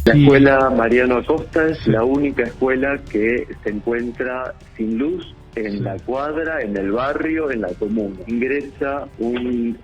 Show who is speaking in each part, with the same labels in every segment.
Speaker 1: La escuela Mariano Acosta es la única escuela que se encuentra sin luz en la cuadra, en el barrio, en la comuna. Ingresa un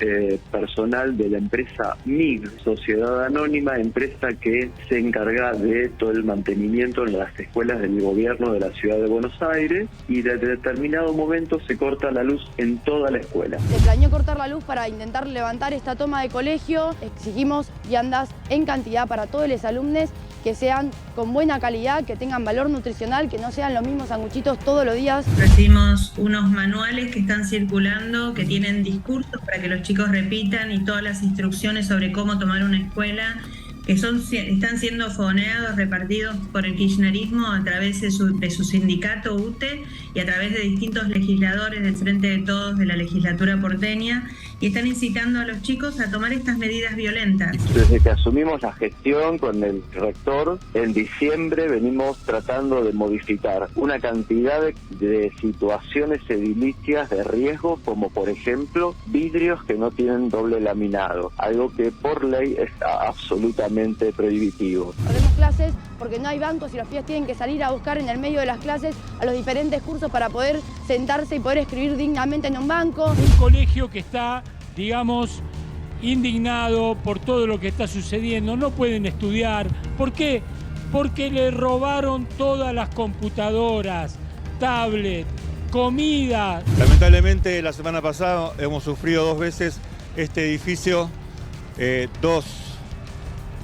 Speaker 1: personal de la empresa MIG, Sociedad Anónima, empresa que se encarga de todo el mantenimiento en las escuelas del gobierno de la ciudad de Buenos Aires, y desde determinado momento se corta la luz en toda la escuela.
Speaker 2: Se planeó cortar la luz para intentar levantar esta toma de colegio. Exigimos viandas en cantidad para todos los alumnos, que sean con buena calidad, que tengan valor nutricional, que no sean los mismos sanguchitos todos los días.
Speaker 3: Recibimos unos manuales que están circulando, que tienen discursos para que los chicos repitan, y todas las instrucciones sobre cómo tomar una escuela, que están siendo fogoneados, repartidos por el kirchnerismo a través de su sindicato UTE y a través de distintos legisladores del Frente de Todos de la legislatura porteña, y están incitando a los chicos a tomar estas medidas violentas.
Speaker 1: Desde que asumimos la gestión con el rector, en diciembre venimos tratando de modificar una cantidad de situaciones edilicias de riesgo, como por ejemplo vidrios que no tienen doble laminado, algo que por ley es absolutamente prohibitivo.
Speaker 2: Perdemos clases porque no hay bancos y los pibes tienen que salir a buscar en el medio de las clases a los diferentes cursos para poder sentarse y poder escribir dignamente en un banco.
Speaker 4: Un colegio que está, digamos, indignado por todo lo que está sucediendo, no pueden estudiar. ¿Por qué? Porque le robaron todas las computadoras, tablet, comida.
Speaker 5: Lamentablemente la semana pasada hemos sufrido 2 veces este edificio, 2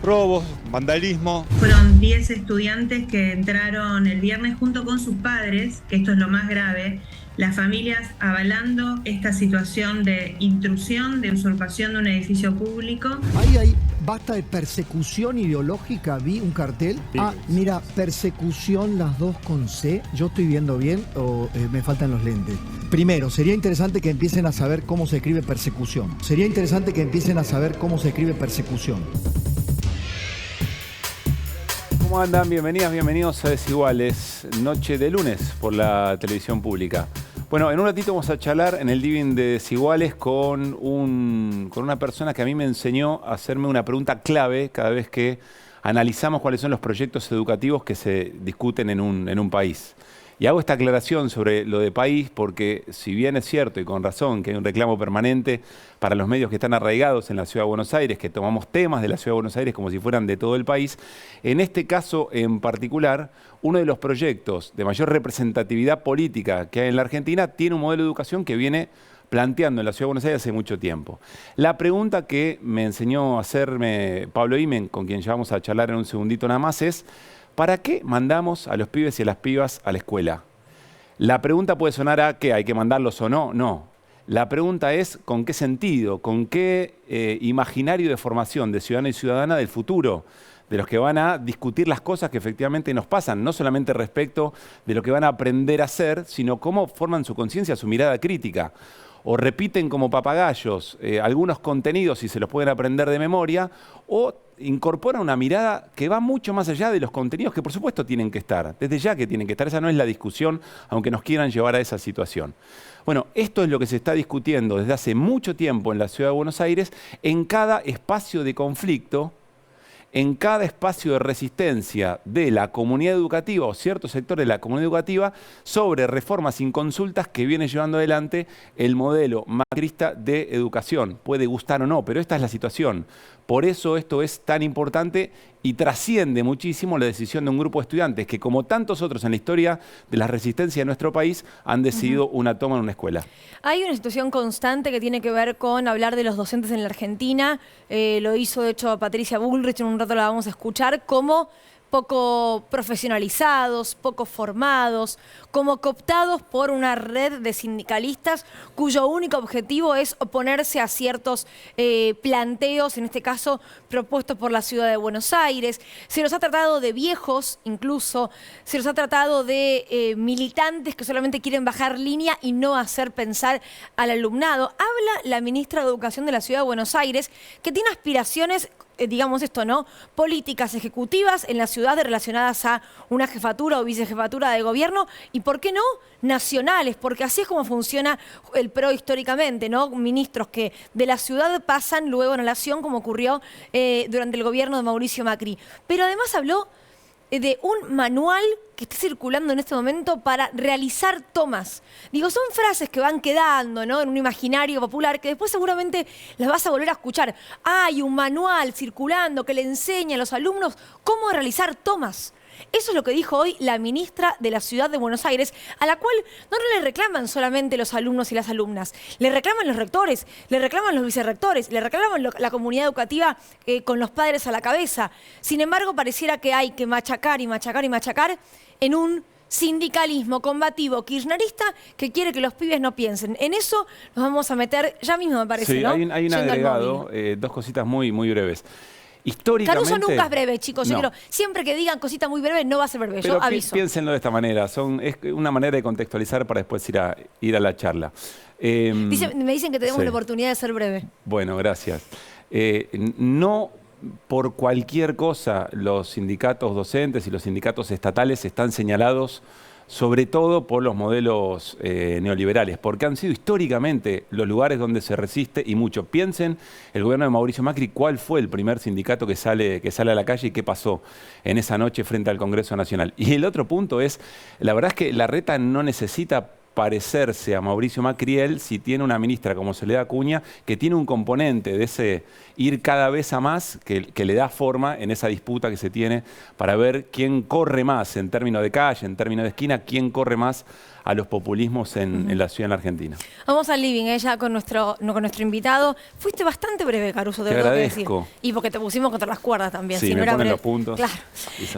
Speaker 5: robos, vandalismo.
Speaker 3: Fueron 10 estudiantes que entraron el viernes junto con sus padres, que esto es lo más grave, las familias avalando esta situación de intrusión, de usurpación de un edificio público.
Speaker 6: Ahí, basta de persecución ideológica, vi un cartel. Sí. Mira, persecución, las 2 con C. ¿Yo estoy viendo bien o me faltan los lentes? Primero, sería interesante que empiecen a saber cómo se escribe persecución.
Speaker 7: ¿Cómo andan? Bienvenidas, bienvenidos a Desiguales, noche de lunes por la televisión pública. Bueno, en un ratito vamos a charlar en el living de Desiguales con una persona que a mí me enseñó a hacerme una pregunta clave cada vez que analizamos cuáles son los proyectos educativos que se discuten en un país. Y hago esta aclaración sobre lo de país porque, si bien es cierto y con razón que hay un reclamo permanente para los medios que están arraigados en la Ciudad de Buenos Aires, que tomamos temas de la Ciudad de Buenos Aires como si fueran de todo el país, en este caso en particular, uno de los proyectos de mayor representatividad política que hay en la Argentina tiene un modelo de educación que viene planteando en la Ciudad de Buenos Aires hace mucho tiempo. La pregunta que me enseñó a hacerme Pablo Imen, con quien ya vamos a charlar en un segundito nada más, es: ¿para qué mandamos a los pibes y a las pibas a la escuela? La pregunta puede sonar a ¿qué? ¿Hay que mandarlos o no? No. La pregunta es ¿con qué sentido? ¿Con qué imaginario de formación de ciudadano y ciudadana del futuro? De los que van a discutir las cosas que efectivamente nos pasan, no solamente respecto de lo que van a aprender a hacer, sino cómo forman su conciencia, su mirada crítica. O repiten como papagayos algunos contenidos y se los pueden aprender de memoria, o incorporan una mirada que va mucho más allá de los contenidos que por supuesto tienen que estar, desde ya que tienen que estar, esa no es la discusión, aunque nos quieran llevar a esa situación. Bueno, esto es lo que se está discutiendo desde hace mucho tiempo en la Ciudad de Buenos Aires, en cada espacio de conflicto, en cada espacio de resistencia de la comunidad educativa o ciertos sectores de la comunidad educativa sobre reformas sin consultas que viene llevando adelante el modelo macrista de educación. Puede gustar o no, pero esta es la situación. Por eso esto es tan importante y trasciende muchísimo la decisión de un grupo de estudiantes que, como tantos otros en la historia de la resistencia de nuestro país, han decidido una toma en una escuela.
Speaker 8: Hay una situación constante que tiene que ver con hablar de los docentes en la Argentina. Lo hizo, de hecho, Patricia Bullrich, en un rato la vamos a escuchar, como poco profesionalizados, poco formados, como cooptados por una red de sindicalistas cuyo único objetivo es oponerse a ciertos planteos, en este caso propuestos por la Ciudad de Buenos Aires. Se los ha tratado de viejos, incluso, se los ha tratado de militantes que solamente quieren bajar línea y no hacer pensar al alumnado. Habla la ministra de Educación de la Ciudad de Buenos Aires, que tiene aspiraciones digamos esto, ¿no? Políticas ejecutivas en la ciudad relacionadas a una jefatura o vicejefatura de gobierno y, ¿por qué no?, nacionales, porque así es como funciona el PRO históricamente, ¿no? Ministros que de la ciudad pasan luego a la nación, como ocurrió durante el gobierno de Mauricio Macri. Pero además habló de un manual que está circulando en este momento para realizar tomas. Digo, son frases que van quedando, ¿no?, en un imaginario popular que después seguramente las vas a volver a escuchar. Hay un manual circulando que le enseña a los alumnos cómo realizar tomas. Eso es lo que dijo hoy la ministra de la Ciudad de Buenos Aires, a la cual no le reclaman solamente los alumnos y las alumnas, le reclaman los rectores, le reclaman los vicerrectores, le reclaman la comunidad educativa con los padres a la cabeza. Sin embargo, pareciera que hay que machacar y machacar y machacar en un sindicalismo combativo kirchnerista que quiere que los pibes no piensen. En eso nos vamos a meter ya mismo, me parece,
Speaker 7: sí,
Speaker 8: ¿no?
Speaker 7: Hay un agregado, dos cositas muy breves. Históricamente,
Speaker 8: Caruso nunca es breve, chicos. Yo quiero, siempre que digan cosita muy breve, no va a ser breve.
Speaker 7: Pero
Speaker 8: yo aviso.
Speaker 7: Piénsenlo de esta manera. Es una manera de contextualizar para después ir a la charla.
Speaker 8: Me dicen que tenemos la oportunidad de ser breve.
Speaker 7: Bueno, gracias. No por cualquier cosa los sindicatos docentes y los sindicatos estatales están señalados sobre todo por los modelos neoliberales, porque han sido históricamente los lugares donde se resiste y mucho. Piensen, el gobierno de Mauricio Macri, ¿cuál fue el primer sindicato que sale a la calle y qué pasó en esa noche frente al Congreso Nacional? Y el otro punto es, la verdad es que Larreta no necesita parecerse a Mauricio Macri él si tiene una ministra como Soledad Acuña, que tiene un componente de ese ir cada vez a más que le da forma en esa disputa que se tiene para ver quién corre más en términos de calle, en términos de esquina, quién corre más a los populismos en la ciudad en la Argentina.
Speaker 8: Vamos al living, ya con nuestro invitado. Fuiste bastante breve, Caruso, te tengo que decir. Y porque te pusimos contra las cuerdas también.
Speaker 7: Sí,
Speaker 8: si
Speaker 7: me
Speaker 8: no era
Speaker 7: ponen
Speaker 8: breve.
Speaker 7: los puntos.
Speaker 8: Claro.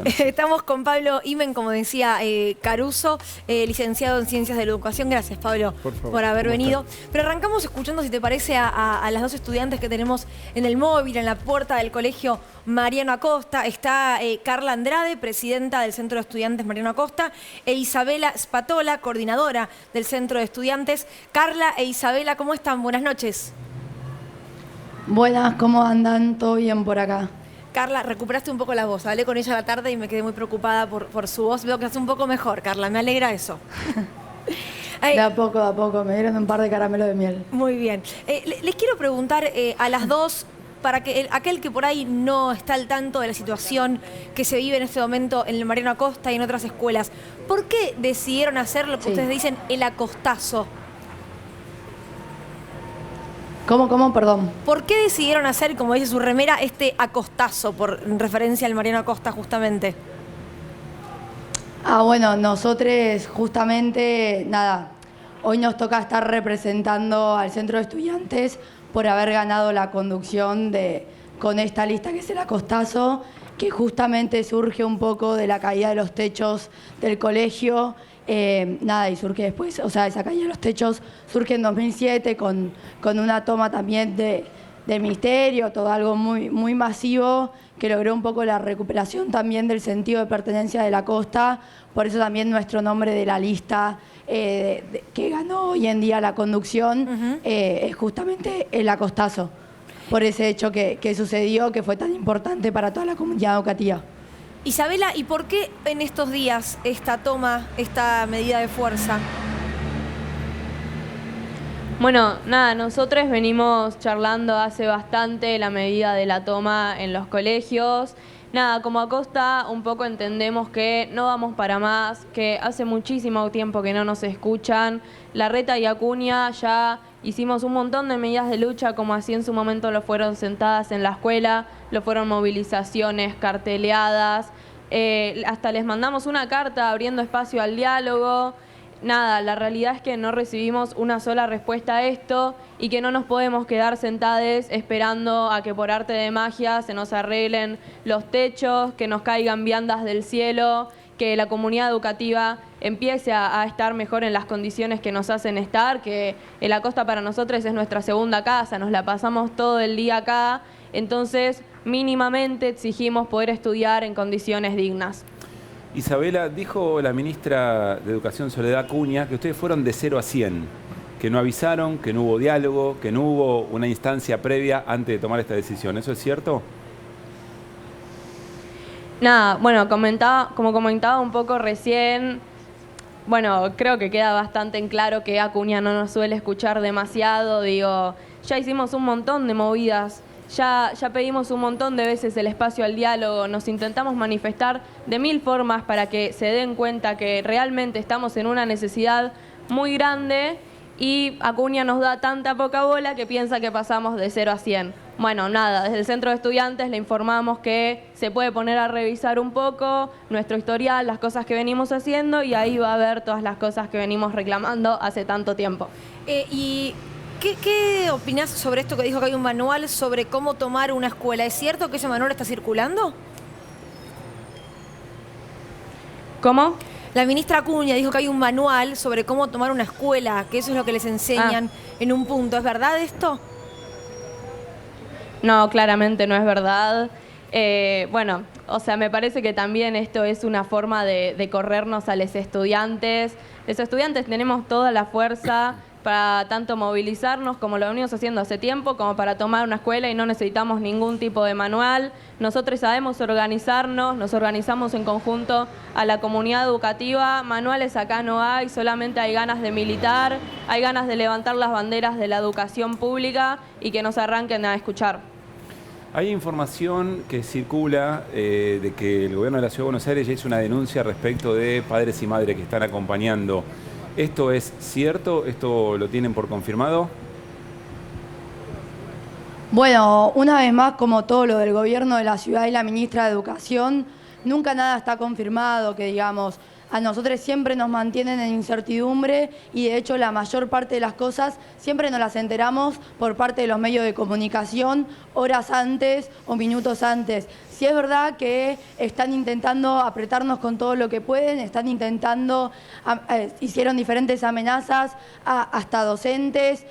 Speaker 8: Estamos con Pablo Imen, como decía Caruso, licenciado en Ciencias de la Educación. Gracias, Pablo, por haber venido. Pero arrancamos escuchando, si te parece, a las dos estudiantes que tenemos en el móvil, en la puerta del colegio Mariano Acosta. Está Carla Andrade, presidenta del Centro de Estudiantes Mariano Acosta, e Isabela Spatola, coordinadora del Centro de Estudiantes. Carla e Isabela, ¿cómo están? Buenas noches.
Speaker 2: Buenas, ¿cómo andan? ¿Todo bien por acá?
Speaker 8: Carla, recuperaste un poco la voz. Hablé con ella a la tarde y me quedé muy preocupada por su voz. Veo que hace un poco mejor, Carla. Me alegra eso.
Speaker 2: De a poco. Me dieron un par de caramelos de miel.
Speaker 8: Muy bien. Les quiero preguntar a las dos, para que aquel que por ahí no está al tanto de la situación que se vive en este momento en el Mariano Acosta y en otras escuelas, ¿por qué decidieron hacer lo que ustedes dicen el acostazo?
Speaker 2: ¿Cómo? Perdón.
Speaker 8: ¿Por qué decidieron hacer, como dice su remera, este acostazo, por referencia al Mariano Acosta justamente?
Speaker 2: Bueno, nosotros justamente, hoy nos toca estar representando al Centro de Estudiantes por haber ganado la conducción con esta lista que es el acostazo, que justamente surge un poco de la caída de los techos del colegio, y surge después, esa caída de los techos surge en 2007 con una toma también del ministerio, todo algo muy masivo, que logró un poco la recuperación también del sentido de pertenencia de la costa. Por eso también nuestro nombre de la lista que ganó hoy en día la conducción es justamente el acostazo, por ese hecho que sucedió, que fue tan importante para toda la comunidad educativa.
Speaker 8: Isabela, ¿y por qué en estos días esta medida de fuerza?
Speaker 9: Bueno, nosotros venimos charlando hace bastante la medida de la toma en los colegios. Como Acosta un poco entendemos que no vamos para más, que hace muchísimo tiempo que no nos escuchan. Larreta y Acuña ya hicimos un montón de medidas de lucha, como así en su momento lo fueron sentadas en la escuela, lo fueron movilizaciones, carteleadas, hasta les mandamos una carta abriendo espacio al diálogo. La realidad es que no recibimos una sola respuesta a esto y que no nos podemos quedar sentados esperando a que por arte de magia se nos arreglen los techos, que nos caigan viandas del cielo, que la comunidad educativa empiece a estar mejor en las condiciones que nos hacen estar, que el Acosta para nosotros es nuestra segunda casa, nos la pasamos todo el día acá, entonces mínimamente exigimos poder estudiar en condiciones dignas.
Speaker 7: Isabela, dijo la ministra de Educación Soledad Acuña que ustedes fueron de 0 a 100, que no avisaron, que no hubo diálogo, que no hubo una instancia previa antes de tomar esta decisión. ¿Eso es cierto?
Speaker 9: Nada, bueno, como comentaba un poco recién, bueno, creo que queda bastante en claro que Acuña no nos suele escuchar demasiado. Digo, ya hicimos un montón de movidas, ya pedimos un montón de veces el espacio al diálogo, nos intentamos manifestar de 1000 formas para que se den cuenta que realmente estamos en una necesidad muy grande y Acuña nos da tanta poca bola que piensa que pasamos de 0 a 100. Bueno, nada, desde el centro de estudiantes le informamos que se puede poner a revisar un poco nuestro historial, las cosas que venimos haciendo y ahí va a ver todas las cosas que venimos reclamando hace tanto tiempo.
Speaker 8: ¿Y qué opinás sobre esto que dijo que hay un manual sobre cómo tomar una escuela? ¿Es cierto que ese manual está circulando?
Speaker 9: ¿Cómo?
Speaker 8: La ministra Acuña dijo que hay un manual sobre cómo tomar una escuela, que eso es lo que les enseñan en un punto. ¿Es verdad esto?
Speaker 9: No, claramente no es verdad. Bueno, o sea, me parece que también esto es una forma de corrernos a los estudiantes. Los estudiantes tenemos toda la fuerza para tanto movilizarnos como lo venimos haciendo hace tiempo, como para tomar una escuela y no necesitamos ningún tipo de manual. Nosotros sabemos organizarnos, nos organizamos en conjunto a la comunidad educativa. Manuales acá no hay, solamente hay ganas de militar, hay ganas de levantar las banderas de la educación pública y que nos arranquen a escuchar.
Speaker 7: Hay información que circula de que el gobierno de la Ciudad de Buenos Aires ya hizo una denuncia respecto de padres y madres que están acompañando. ¿Esto es cierto? ¿Esto lo tienen por confirmado?
Speaker 2: Bueno, una vez más, como todo lo del gobierno de la ciudad y la ministra de Educación, nunca nada está confirmado, que digamos, a nosotros siempre nos mantienen en incertidumbre y de hecho la mayor parte de las cosas siempre nos las enteramos por parte de los medios de comunicación horas antes o minutos antes. Sí es verdad que están intentando apretarnos con todo lo que pueden, están intentando, hicieron diferentes amenazas hasta docentes,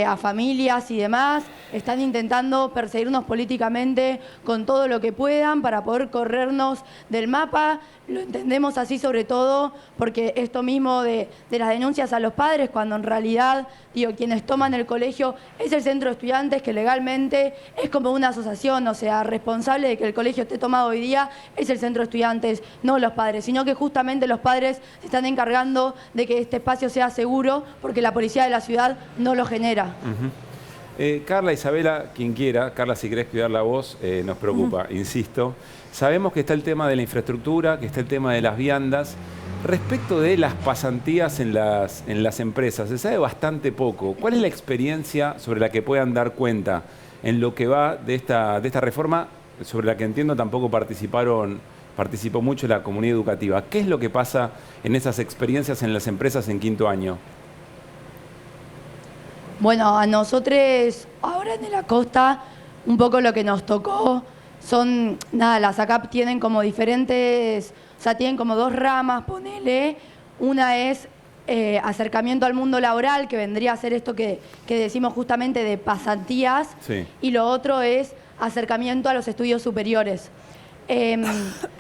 Speaker 2: a familias y demás, están intentando perseguirnos políticamente con todo lo que puedan para poder corrernos del mapa. Lo entendemos así sobre todo porque esto mismo de las denuncias a los padres, cuando en realidad, digo, quienes toman el colegio es el centro de estudiantes, que legalmente es como una asociación, o sea, responsable de que el colegio esté tomado hoy día es el centro de estudiantes, no los padres, sino que justamente los padres se están encargando de que este espacio sea seguro porque la policía de la ciudad no lo genera.
Speaker 7: Carla, Isabela, quien quiera, Carla, si querés cuidar la voz, nos preocupa, insisto. Sabemos que está el tema de la infraestructura, que está el tema de las viandas. Respecto de las pasantías en las empresas, se sabe bastante poco. ¿Cuál es la experiencia sobre la que puedan dar cuenta en lo que va de esta reforma, sobre la que entiendo tampoco participó mucho la comunidad educativa? ¿Qué es lo que pasa en esas experiencias en las empresas en quinto año?
Speaker 2: Bueno, a nosotros ahora en la costa, un poco lo que nos tocó son, nada, las ACAP tienen como diferentes, o sea, tienen como dos ramas, ponele. Una es acercamiento al mundo laboral, que vendría a ser esto que decimos justamente de pasantías, sí. Y lo otro es acercamiento a los estudios superiores.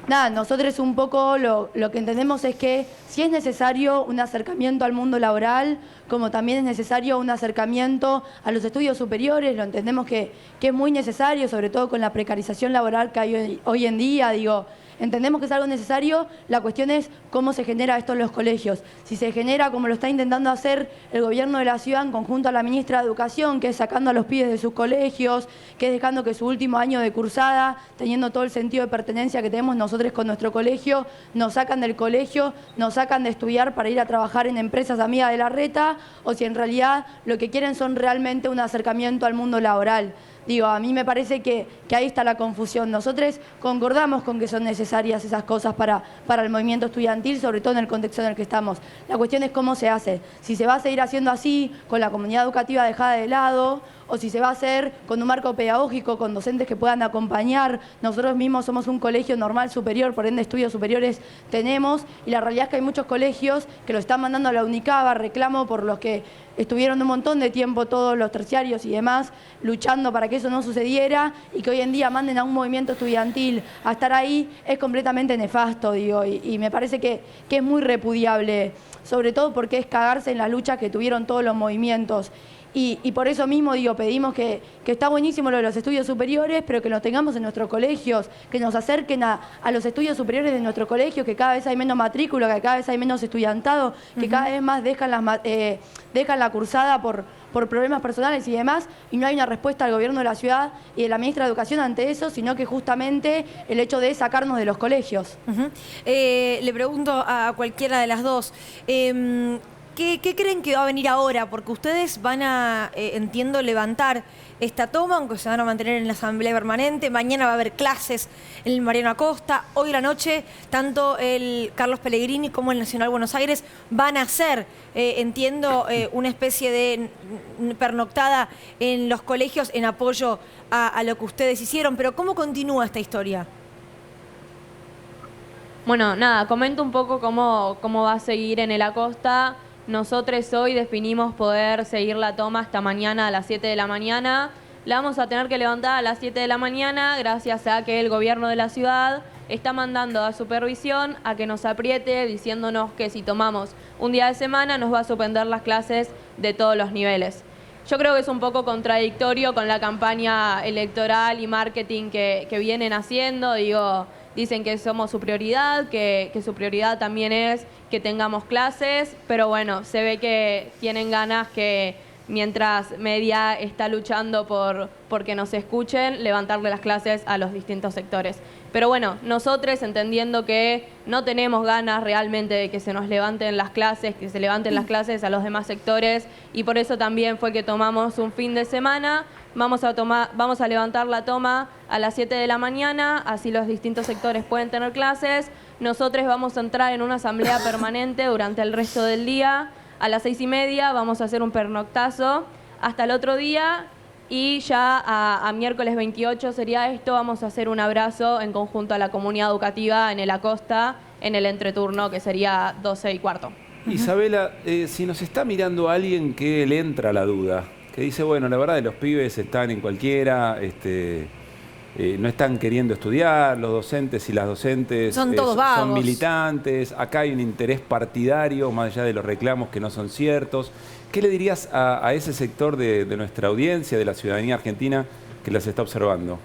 Speaker 2: Nada, nosotros un poco lo que entendemos es que sí es necesario un acercamiento al mundo laboral, como también es necesario un acercamiento a los estudios superiores, lo entendemos que es muy necesario, sobre todo con la precarización laboral que hay hoy en día, digo, entendemos que es algo necesario, la cuestión es cómo se genera esto en los colegios. Si se genera como lo está intentando hacer el gobierno de la ciudad en conjunto a la ministra de Educación, que es sacando a los pibes de sus colegios, que es dejando que su último año de cursada, teniendo todo el sentido de pertenencia que tenemos nosotros con nuestro colegio, nos sacan del colegio, nos sacan de estudiar para ir a trabajar en empresas amigas de la reta, o si en realidad lo que quieren son realmente un acercamiento al mundo laboral. Digo, a mí me parece que ahí está la confusión. Nosotros concordamos con que son necesarias esas cosas para el movimiento estudiantil, sobre todo en el contexto en el que estamos. La cuestión es cómo se hace. Si se va a seguir haciendo así, con la comunidad educativa dejada de lado, o si se va a hacer con un marco pedagógico, con docentes que puedan acompañar. Nosotros mismos somos un colegio normal superior, por ende estudios superiores tenemos, y la realidad es que hay muchos colegios que lo están mandando a la UNICABA, reclamo por los que estuvieron un montón de tiempo todos los terciarios y demás luchando para que eso no sucediera, y que hoy en día manden a un movimiento estudiantil a estar ahí es completamente nefasto, digo, y me parece que es muy repudiable, sobre todo porque es cagarse en las luchas que tuvieron todos los movimientos. Y por eso mismo digo, pedimos que está buenísimo lo de los estudios superiores, pero que lo tengamos en nuestros colegios, que nos acerquen a los estudios superiores de nuestro colegio, que cada vez hay menos matrícula, que cada vez hay menos estudiantado, que cada vez más dejan la cursada por problemas personales y demás, y no hay una respuesta del gobierno de la ciudad y de la ministra de Educación ante eso, sino que justamente el hecho de sacarnos de los colegios.
Speaker 8: Le pregunto a cualquiera de las dos, ¿qué creen que va a venir ahora? Porque ustedes van a, entiendo, levantar esta toma, aunque se van a mantener en la asamblea permanente. Mañana va a haber clases en el Mariano Acosta. Hoy a la noche, tanto el Carlos Pellegrini como el Nacional Buenos Aires van a hacer, entiendo, una especie de pernoctada en los colegios en apoyo a lo que ustedes hicieron. Pero ¿cómo continúa esta historia?
Speaker 9: Bueno, nada, comento un poco cómo va a seguir en el Acosta. Nosotros hoy definimos poder seguir la toma hasta mañana a las 7 de la mañana. La vamos a tener que levantar a las 7 de la mañana gracias a que el gobierno de la ciudad está mandando a supervisión a que nos apriete diciéndonos que si tomamos un día de semana nos va a suspender las clases de todos los niveles. Yo creo que es un poco contradictorio con la campaña electoral y marketing que vienen haciendo. Dicen que somos su prioridad, que su prioridad también es que tengamos clases, pero bueno, se ve que tienen ganas que mientras Media está luchando por que nos escuchen, levantarle las clases a los distintos sectores. Pero bueno, nosotros entendiendo que no tenemos ganas realmente de que se nos levanten las clases, que se levanten las clases a los demás sectores, y por eso también fue que tomamos un fin de semana. Vamos a levantar la toma a las 7 de la mañana, así los distintos sectores pueden tener clases. Nosotros vamos a entrar en una asamblea permanente durante el resto del día. A las 6:30 vamos a hacer un pernoctazo hasta el otro día, y ya a miércoles 28 sería esto, vamos a hacer un abrazo en conjunto a la comunidad educativa en el Acosta, en el entreturno, que sería 12:15.
Speaker 7: Isabela, si nos está mirando alguien que le entra la duda, que dice, bueno, la verdad, los pibes están en cualquiera, no están queriendo estudiar, los docentes y las docentes
Speaker 8: son todos vagos,
Speaker 7: son militantes, acá hay un interés partidario, más allá de los reclamos que no son ciertos. ¿Qué le dirías a ese sector de nuestra audiencia, de la ciudadanía argentina, que las está observando?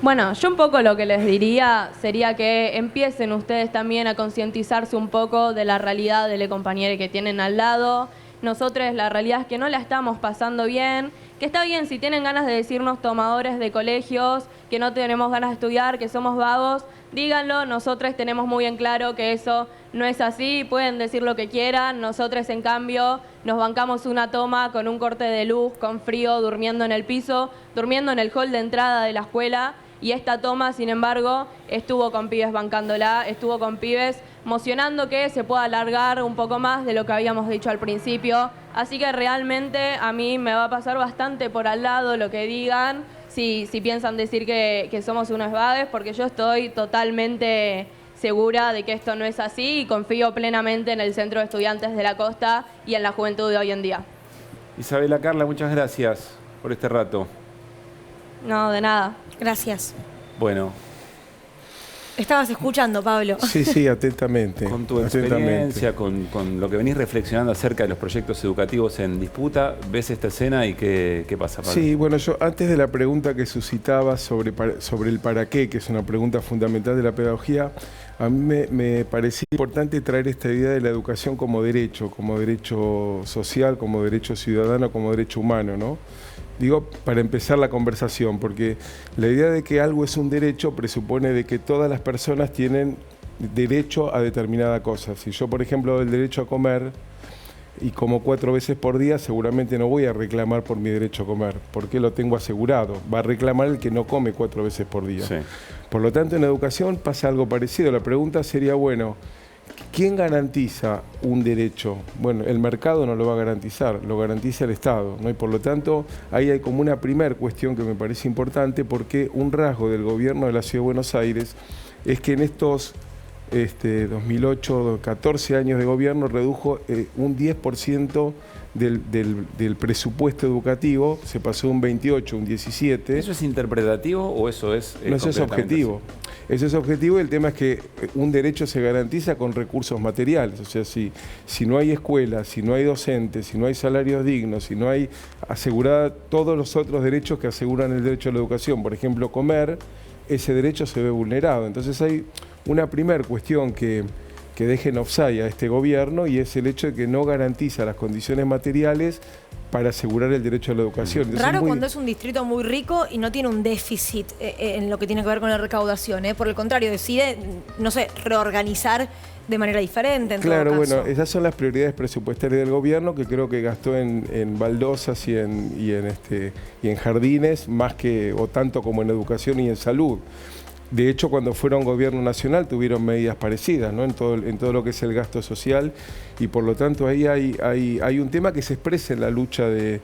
Speaker 9: Bueno, yo un poco lo que les diría sería que empiecen ustedes también a concientizarse un poco de la realidad del compañero que tienen al lado. Nosotros la realidad es que no la estamos pasando bien, que está bien si tienen ganas de decirnos tomadores de colegios, que no tenemos ganas de estudiar, que somos vagos, díganlo. Nosotros tenemos muy en claro que eso no es así, pueden decir lo que quieran. Nosotros, en cambio, nos bancamos una toma con un corte de luz, con frío, durmiendo en el piso, durmiendo en el hall de entrada de la escuela. Y esta toma, sin embargo, estuvo con pibes bancándola, estuvo con pibes mocionando que se pueda alargar un poco más de lo que habíamos dicho al principio. Así que realmente a mí me va a pasar bastante por al lado lo que digan, si piensan decir que somos unos vagues, porque yo estoy totalmente segura de que esto no es así y confío plenamente en el Centro de Estudiantes de la Costa y en la juventud de hoy en día.
Speaker 7: Isabela, Carla, muchas gracias por este rato.
Speaker 9: No, de nada.
Speaker 8: Gracias.
Speaker 7: Bueno.
Speaker 8: Estabas escuchando, Pablo.
Speaker 10: Sí, atentamente.
Speaker 7: Con tu experiencia, con lo que venís reflexionando acerca de los proyectos educativos en disputa, ¿ves esta escena y qué pasa, Pablo?
Speaker 10: Sí, bueno, yo antes de la pregunta que suscitaba sobre el para qué, que es una pregunta fundamental de la pedagogía, a mí me parecía importante traer esta idea de la educación como derecho social, como derecho ciudadano, como derecho humano, ¿no? Digo, para empezar la conversación, porque la idea de que algo es un derecho presupone de que todas las personas tienen derecho a determinada cosa. Si yo, por ejemplo, el derecho a comer y como 4 veces por día, seguramente no voy a reclamar por mi derecho a comer, porque lo tengo asegurado. Va a reclamar el que no come 4 veces por día. Sí. Por lo tanto, en educación pasa algo parecido. La pregunta sería, bueno, ¿quién garantiza un derecho? Bueno, el mercado no lo va a garantizar, lo garantiza el Estado, ¿no? Y por lo tanto, ahí hay como una primera cuestión que me parece importante, porque un rasgo del gobierno de la Ciudad de Buenos Aires es que en estos 2008, 14 años de gobierno redujo un 10% del presupuesto educativo, se pasó de un 28 a un 17.
Speaker 7: ¿Eso es interpretativo o eso es
Speaker 10: no, eso es objetivo. Así? Eso es objetivo y el tema es que un derecho se garantiza con recursos materiales. O sea, si no hay escuela, si no hay docentes, si no hay salarios dignos, si no hay asegurada todos los otros derechos que aseguran el derecho a la educación, por ejemplo, comer, ese derecho se ve vulnerado. Entonces hay una primera cuestión que deje en offside a este gobierno y es el hecho de que no garantiza las condiciones materiales para asegurar el derecho a la educación. Entonces,
Speaker 8: raro cuando es un distrito muy rico y no tiene un déficit en lo que tiene que ver con la recaudación. Por el contrario, decide, no sé, reorganizar de manera diferente.
Speaker 10: Claro, bueno, esas son las prioridades presupuestarias del gobierno, que creo que gastó en baldosas y en jardines más que o tanto como en educación y en salud. De hecho, cuando fueron gobierno nacional tuvieron medidas parecidas, ¿no? en todo lo que es el gasto social, y por lo tanto ahí hay un tema que se expresa en la lucha del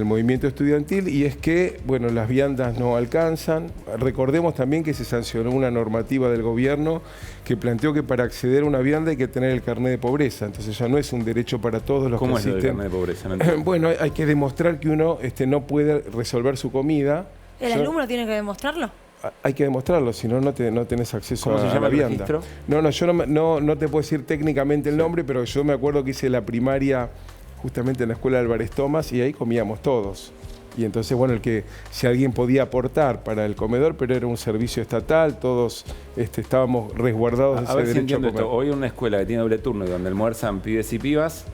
Speaker 10: movimiento estudiantil, y es que, bueno, las viandas no alcanzan. Recordemos también que se sancionó una normativa del gobierno que planteó que para acceder a una vianda hay que tener el carnet de pobreza, entonces ya no es un derecho para todos los que asisten.
Speaker 7: ¿Cómo es el carnet de pobreza? No
Speaker 10: bueno, hay que demostrar que uno no puede resolver su comida.
Speaker 8: ¿El alumno tiene que demostrarlo?
Speaker 10: Hay que demostrarlo, si no, no tenés acceso
Speaker 7: ¿Cómo se llama
Speaker 10: a la
Speaker 7: el
Speaker 10: vianda.
Speaker 7: registro?
Speaker 10: No, yo no te puedo decir técnicamente el nombre, pero yo me acuerdo que hice la primaria justamente en la escuela de Álvarez Thomas y ahí comíamos todos. Y entonces, bueno, si alguien podía aportar para el comedor, pero era un servicio estatal, todos estábamos resguardados de ese derecho a comer.
Speaker 7: Esto. Hoy en una escuela que tiene doble turno y donde almuerzan pibes y pibas,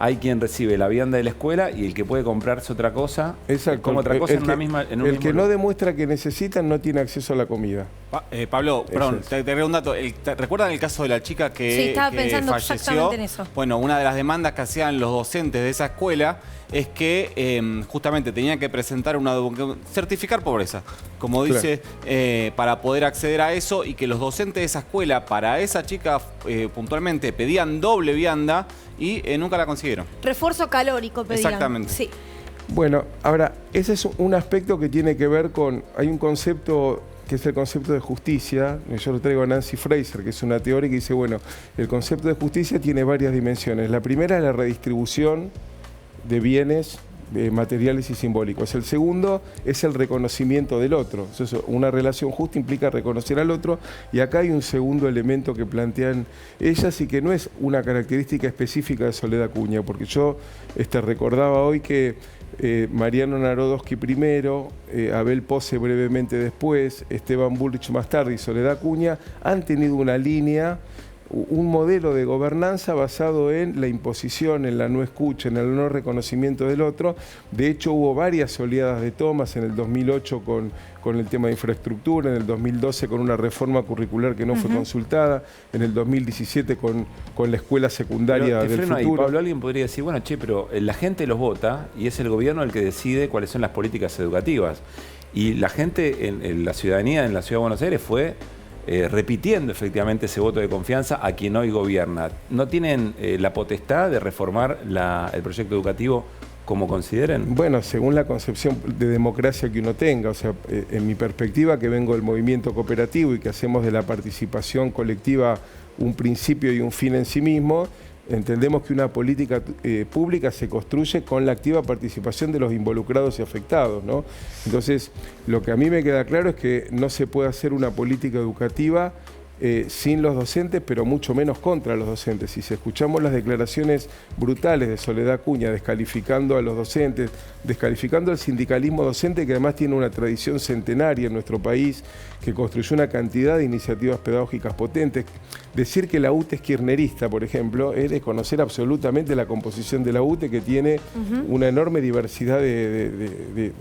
Speaker 7: hay quien recibe la vianda de la escuela y el que puede comprarse otra cosa.
Speaker 10: Exacto.
Speaker 7: Como otra cosa
Speaker 10: el que no demuestra que necesita no tiene acceso a la comida.
Speaker 11: Pablo, perdón, te agrego un dato. ¿Recuerdan el caso de la chica que falleció?
Speaker 8: Exactamente en eso.
Speaker 11: Bueno, una de las demandas que hacían los docentes de esa escuela es que justamente tenían que presentar certificar pobreza, como dice, para poder acceder a eso, y que los docentes de esa escuela, para esa chica puntualmente, pedían doble vianda y nunca la consiguieron.
Speaker 8: Refuerzo calórico pedían.
Speaker 11: Exactamente.
Speaker 8: Sí.
Speaker 10: Bueno, ahora, ese es un aspecto que tiene que ver con... Hay un concepto que es el concepto de justicia. Yo lo traigo a Nancy Fraser, que es una teórica, y dice, bueno, el concepto de justicia tiene varias dimensiones. La primera es la redistribución de bienes materiales y simbólicos. El segundo es el reconocimiento del otro. Entonces, una relación justa implica reconocer al otro, y acá hay un segundo elemento que plantean ellas y que no es una característica específica de Soledad Acuña, porque yo recordaba hoy que Mariano Narodowski primero, Abel Pose brevemente después, Esteban Bullrich más tarde y Soledad Acuña han tenido una línea, un modelo de gobernanza basado en la imposición, en la no escucha, en el no reconocimiento del otro. De hecho, hubo varias oleadas de tomas en el 2008 con el tema de infraestructura, en el 2012 con una reforma curricular que no fue consultada, en el 2017 con la escuela secundaria del futuro.
Speaker 7: Ahí, Pablo, alguien podría decir, bueno, pero la gente los vota y es el gobierno el que decide cuáles son las políticas educativas. Y la gente, en la ciudadanía, en la Ciudad de Buenos Aires fue... repitiendo efectivamente ese voto de confianza a quien hoy gobierna. ¿No tienen la potestad de reformar el proyecto educativo como consideren?
Speaker 10: Bueno, según la concepción de democracia que uno tenga. O sea, en mi perspectiva, que vengo del movimiento cooperativo y que hacemos de la participación colectiva un principio y un fin en sí mismo, entendemos que una política pública se construye con la activa participación de los involucrados y afectados, ¿no? Entonces, lo que a mí me queda claro es que no se puede hacer una política educativa sin los docentes, pero mucho menos contra los docentes. Si escuchamos las declaraciones brutales de Soledad Acuña, descalificando a los docentes, descalificando al sindicalismo docente, que además tiene una tradición centenaria en nuestro país, que construyó una cantidad de iniciativas pedagógicas potentes. Decir que la UTE es kirchnerista, por ejemplo, es desconocer absolutamente la composición de la UTE, que tiene una enorme diversidad de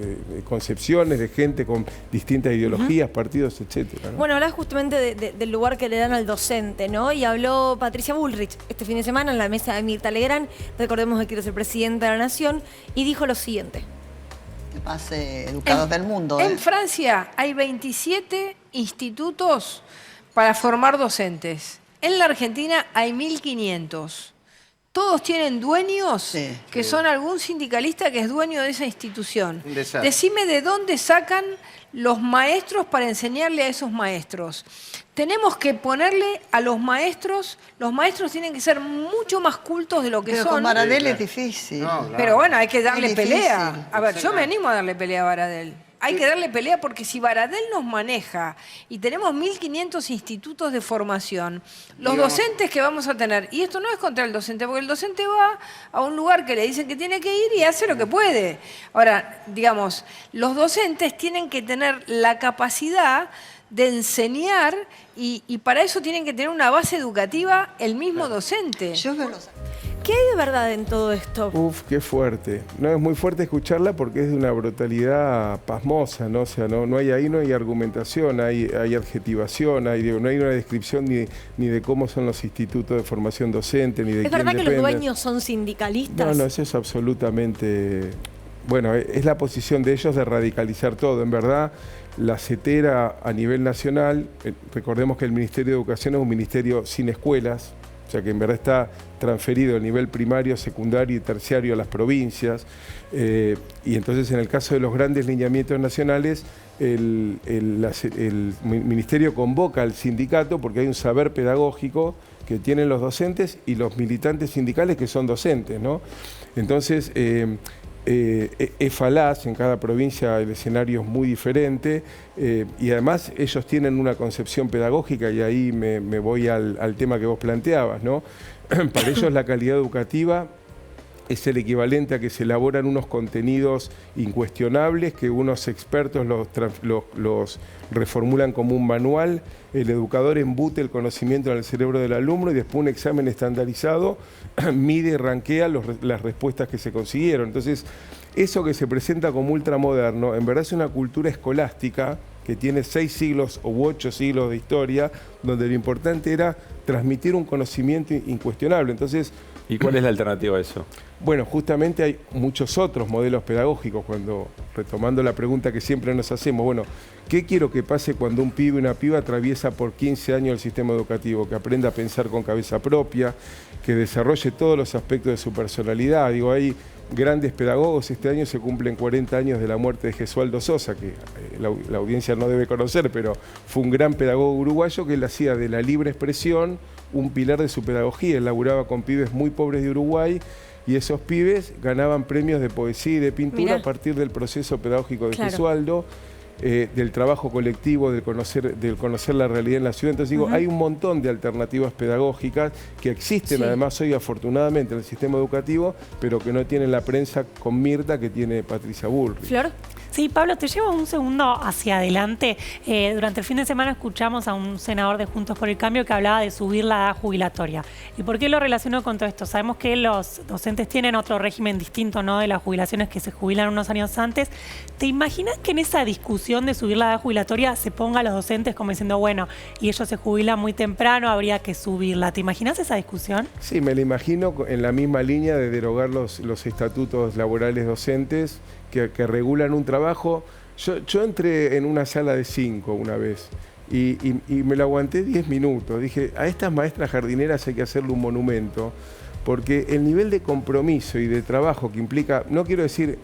Speaker 10: concepciones, de gente con distintas ideologías, partidos, etcétera, ¿no?
Speaker 8: Bueno, hablás justamente del lugar que le dan al docente, ¿no? Y habló Patricia Bullrich este fin de semana en la mesa de Mirta Legrand, recordemos que es el presidente de la Nación, y dijo lo siguiente.
Speaker 12: Más educados del mundo.
Speaker 13: En Francia hay 27 institutos para formar docentes. En la Argentina hay 1.500. todos tienen dueños que son algún sindicalista que es dueño de esa institución. Decime de dónde sacan los maestros para enseñarle a esos maestros. Tenemos que ponerle a los maestros tienen que ser mucho más cultos de lo que
Speaker 12: pero
Speaker 13: son.
Speaker 12: Con Baradel es difícil.
Speaker 13: No, claro. Pero bueno, hay que darle pelea. A ver, yo me animo a darle pelea a Baradel. Hay que darle pelea porque si Baradel nos maneja y tenemos 1.500 institutos de formación, los docentes que vamos a tener, y esto no es contra el docente, porque el docente va a un lugar que le dicen que tiene que ir y hace lo que puede. Ahora, digamos, los docentes tienen que tener la capacidad de enseñar y para eso tienen que tener una base educativa el mismo docente.
Speaker 8: ¿Qué hay de verdad en todo esto?
Speaker 10: Uf, qué fuerte. No, es muy fuerte escucharla porque es de una brutalidad pasmosa, ¿no? O sea, no hay argumentación, hay adjetivación, no hay una descripción ni de cómo son los institutos de formación docente, ni de quién depende.
Speaker 8: ¿Es verdad que los dueños son sindicalistas?
Speaker 10: No, eso es absolutamente... Bueno, es la posición de ellos de radicalizar todo. En verdad, la CETERA a nivel nacional, recordemos que el Ministerio de Educación es un ministerio sin escuelas, o sea que en verdad está transferido a nivel primario, secundario y terciario a las provincias. Y entonces en el caso de los grandes lineamientos nacionales, el ministerio convoca al sindicato porque hay un saber pedagógico que tienen los docentes y los militantes sindicales que son docentes, ¿no? Entonces, es falaz, en cada provincia el escenario es muy diferente y además ellos tienen una concepción pedagógica y ahí me voy al tema que vos planteabas, ¿no? Para ellos la calidad educativa es el equivalente a que se elaboran unos contenidos incuestionables, que unos expertos los reformulan como un manual, el educador embute el conocimiento en el cerebro del alumno y después un examen estandarizado mide y rankea las respuestas que se consiguieron. Entonces, eso que se presenta como ultramoderno, en verdad es una cultura escolástica que tiene 6 siglos u 8 siglos de historia, donde lo importante era transmitir un conocimiento incuestionable. Entonces,
Speaker 7: ¿y cuál es la alternativa a eso?
Speaker 10: Bueno, justamente hay muchos otros modelos pedagógicos, retomando la pregunta que siempre nos hacemos, bueno, ¿qué quiero que pase cuando un pibe o una piba atraviesa por 15 años el sistema educativo? Que aprenda a pensar con cabeza propia, que desarrolle todos los aspectos de su personalidad. Digo, hay grandes pedagogos, este año se cumplen 40 años de la muerte de Gesualdo Sosa, que la audiencia no debe conocer, pero fue un gran pedagogo uruguayo que él hacía de la libre expresión un pilar de su pedagogía. Él laburaba con pibes muy pobres de Uruguay y esos pibes ganaban premios de poesía y de pintura a partir del proceso pedagógico de Gesualdo, del trabajo colectivo, del conocer la realidad en la ciudad. Entonces digo, hay un montón de alternativas pedagógicas que existen además hoy afortunadamente en el sistema educativo, pero que no tienen la prensa con Mirta que tiene Patricia Bullrich.
Speaker 8: ¿Flor?
Speaker 14: Sí, Pablo, te llevo un segundo hacia adelante. Durante el fin de semana escuchamos a un senador de Juntos por el Cambio que hablaba de subir la edad jubilatoria. ¿Y por qué lo relaciono con todo esto? Sabemos que los docentes tienen otro régimen distinto, ¿no?, de las jubilaciones que se jubilan unos años antes. ¿Te imaginas que en esa discusión de subir la edad jubilatoria se ponga a los docentes como diciendo, bueno, y ellos se jubilan muy temprano, habría que subirla? ¿Te imaginas esa discusión?
Speaker 10: Sí, me la imagino en la misma línea de derogar los estatutos laborales docentes que regulan un trabajo. Yo entré en una sala de 5 una vez y me lo aguanté 10 minutos. Dije, a estas maestras jardineras hay que hacerle un monumento, porque el nivel de compromiso y de trabajo que implica, no quiero decir,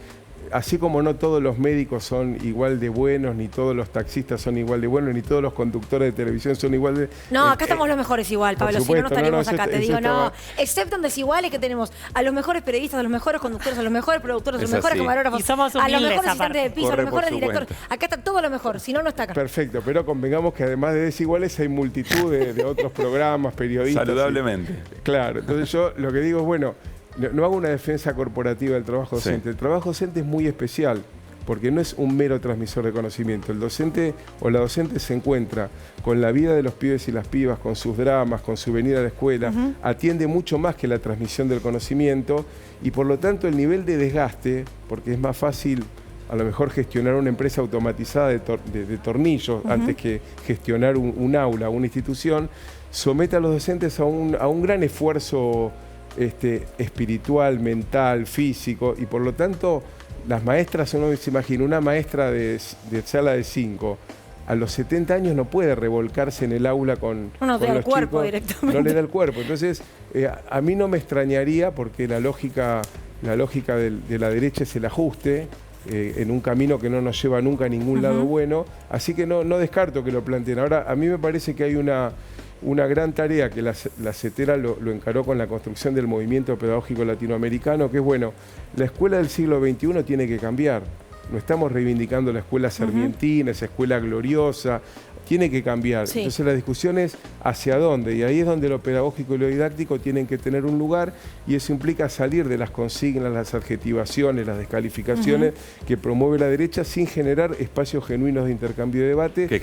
Speaker 10: así como no todos los médicos son igual de buenos, ni todos los taxistas son igual de buenos, ni todos los conductores de televisión son igual de...
Speaker 8: No, acá estamos los mejores igual, Pablo, si no, no estaríamos acá. Te digo, no, excepto en desiguales que tenemos a los mejores periodistas, a los mejores conductores, a los mejores productores, a los mejores camarógrafos, a los mejores asistentes de piso, a los mejores directores. Acá está todo lo mejor, si no, no está acá.
Speaker 10: Perfecto, pero convengamos que además de desiguales hay multitud de otros programas, periodistas.
Speaker 7: Saludablemente.
Speaker 10: Claro, entonces yo lo que digo es, bueno, no hago una defensa corporativa del trabajo docente. Sí. El trabajo docente es muy especial porque no es un mero transmisor de conocimiento. El docente o la docente se encuentra con la vida de los pibes y las pibas, con sus dramas, con su venida a la escuela, atiende mucho más que la transmisión del conocimiento y por lo tanto el nivel de desgaste, porque es más fácil a lo mejor gestionar una empresa automatizada de tornillos antes que gestionar un aula, una institución, somete a los docentes a un gran esfuerzo espiritual, mental, físico, y por lo tanto las maestras, uno se imagina una maestra de sala de 5 a los 70 años no puede revolcarse en el aula con
Speaker 8: no te da
Speaker 10: los
Speaker 8: el cuerpo
Speaker 10: chicos,
Speaker 8: directamente.
Speaker 10: no le da el cuerpo. Entonces, a mí no me extrañaría, porque la lógica de la derecha es el ajuste, en un camino que no nos lleva nunca a ningún lado bueno, así que no descarto que lo planteen. Ahora, a mí me parece que hay una gran tarea que la CETERA lo encaró con la construcción del movimiento pedagógico latinoamericano, que es, bueno, la escuela del siglo XXI tiene que cambiar. No estamos reivindicando la escuela sarmientina, esa escuela gloriosa, tiene que cambiar.
Speaker 8: Sí.
Speaker 10: Entonces la discusión es hacia dónde, y ahí es donde lo pedagógico y lo didáctico tienen que tener un lugar, y eso implica salir de las consignas, las adjetivaciones, las descalificaciones que promueve la derecha, sin generar espacios genuinos de intercambio y debate.
Speaker 7: Que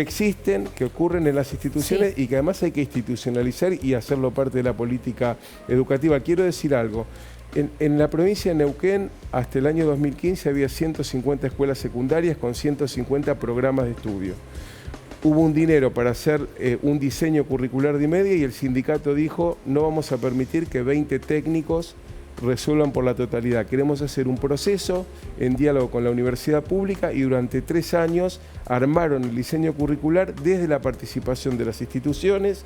Speaker 7: existen, que
Speaker 10: ocurren en las instituciones, y que además hay que institucionalizar y hacerlo parte de la política educativa. Quiero decir algo. En la provincia de Neuquén, hasta el año 2015, había 150 escuelas secundarias con 150 programas de estudio. Hubo un dinero para hacer un diseño curricular de media, y el sindicato dijo: no vamos a permitir que 20 técnicos resuelvan por la totalidad. Queremos hacer un proceso en diálogo con la universidad pública, y durante 3 años armaron el diseño curricular desde la participación de las instituciones,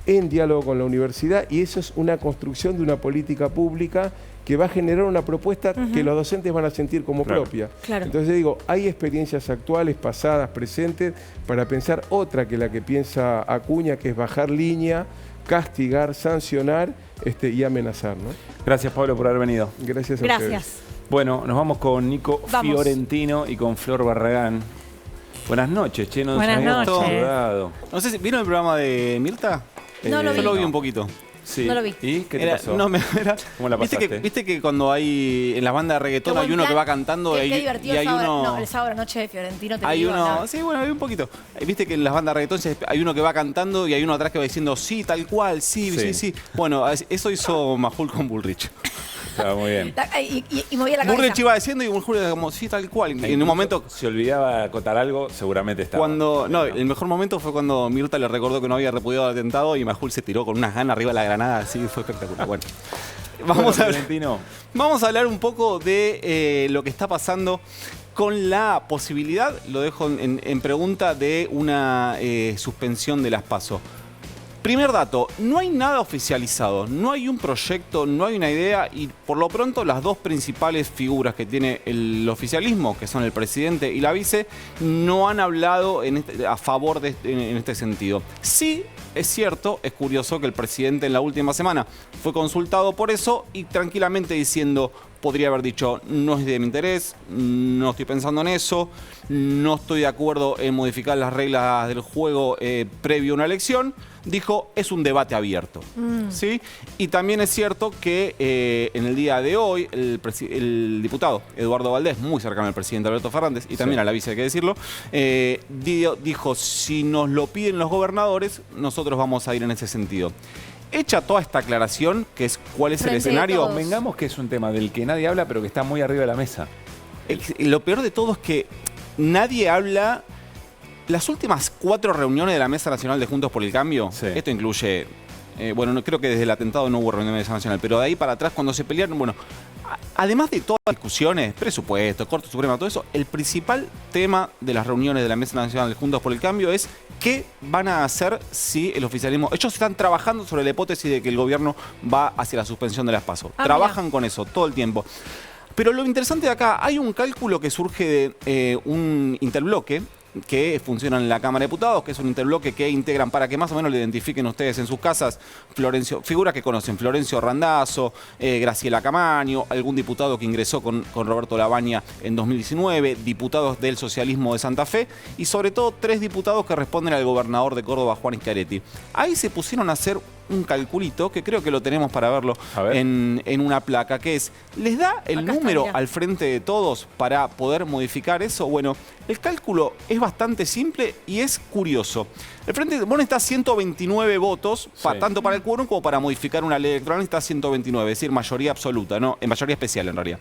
Speaker 10: en diálogo con la universidad, y eso es una construcción de una política pública que va a generar una propuesta que los docentes van a sentir como propia.
Speaker 8: Claro.
Speaker 10: Entonces digo, hay experiencias actuales, pasadas, presentes, para pensar otra que la que piensa Acuña, que es bajar línea, castigar, sancionar y amenazar, ¿no?
Speaker 7: Gracias, Pablo, por haber venido.
Speaker 10: Gracias a ustedes.
Speaker 7: Bueno, nos vamos con Nico Fiorentino y con Flor Barragán. Buenas noches, che.
Speaker 8: Buenas noches.
Speaker 11: No sé si ¿vieron el programa de Mirta?
Speaker 8: No lo vi.
Speaker 11: Yo lo vi un poquito.
Speaker 7: Sí.
Speaker 8: No lo vi.
Speaker 7: ¿Y qué te pasó? ¿Cómo la pasaste?
Speaker 11: ¿Viste que cuando hay en las bandas de reggaetón hay uno que va cantando
Speaker 8: Qué
Speaker 11: y
Speaker 8: divertido
Speaker 11: hay uno...
Speaker 8: No, el sábado a la noche de Fiorentino te
Speaker 11: Hay
Speaker 8: digo,
Speaker 11: uno...
Speaker 8: no.
Speaker 11: Sí, bueno, hay un poquito. Viste que en las bandas de reggaetón hay uno que va cantando y hay uno atrás que va diciendo sí, tal cual, sí. Bueno, eso hizo Majul con Bullrich.
Speaker 7: Estaba muy bien.
Speaker 8: Y movía la cabeza.
Speaker 11: Bullrich iba diciendo y Bullrich era como sí, tal cual. Y en un momento...
Speaker 7: Se olvidaba acotar algo, seguramente estaba.
Speaker 11: El mejor momento fue cuando Mirta le recordó que no había repudiado el atentado y Majul se tiró con unas ganas arriba de la granada, así fue espectacular. Bueno, vamos a hablar un poco de lo que está pasando con la posibilidad, lo dejo en pregunta, de una suspensión de las PASO. Primer dato, no hay nada oficializado, no hay un proyecto, no hay una idea, y por lo pronto las dos principales figuras que tiene el oficialismo, que son el presidente y la vice, no han hablado a favor en este sentido. Sí, es cierto, es curioso que el presidente en la última semana fue consultado por eso y tranquilamente diciendo, podría haber dicho, no es de mi interés, no estoy pensando en eso, no estoy de acuerdo en modificar las reglas del juego previo a una elección. Dijo, es un debate abierto. ¿Sí? Y también es cierto que en el día de hoy el diputado Eduardo Valdés, muy cercano al presidente Alberto Fernández y también a la vice, hay que decirlo, dijo, si nos lo piden los gobernadores, nosotros vamos a ir en ese sentido. Hecha toda esta aclaración, que es cuál es el escenario...
Speaker 7: Convengamos que es un tema del que nadie habla, pero que está muy arriba de la mesa.
Speaker 11: Lo peor de todo es que nadie habla... Las últimas 4 reuniones de la Mesa Nacional de Juntos por el Cambio, esto incluye, no creo que desde el atentado no hubo reunión de Mesa Nacional, pero de ahí para atrás cuando se pelearon, además de todas las discusiones, presupuesto, Corte Suprema, todo eso, el principal tema de las reuniones de la Mesa Nacional de Juntos por el Cambio es qué van a hacer si el oficialismo... Ellos están trabajando sobre la hipótesis de que el gobierno va hacia la suspensión de las PASO. Trabajan con eso todo el tiempo. Pero lo interesante de acá, hay un cálculo que surge de un interbloque que funciona en la Cámara de Diputados, que es un interbloque que integran, para que más o menos lo identifiquen ustedes en sus casas, figuras que conocen, Florencio Randazzo, Graciela Camaño, algún diputado que ingresó con Roberto Labaña en 2019, diputados del socialismo de Santa Fe y sobre todo 3 diputados que responden al gobernador de Córdoba, Juan Schiaretti. Ahí se pusieron a hacer un calculito, que creo que lo tenemos para verlo en una placa, que es, ¿les da el número al frente de todos para poder modificar eso? Bueno, el cálculo es bastante simple y es curioso. El Frente Bueno está 129 votos, tanto para el quórum como para modificar una ley electoral está 129, es decir, mayoría absoluta, ¿no? En mayoría especial en realidad.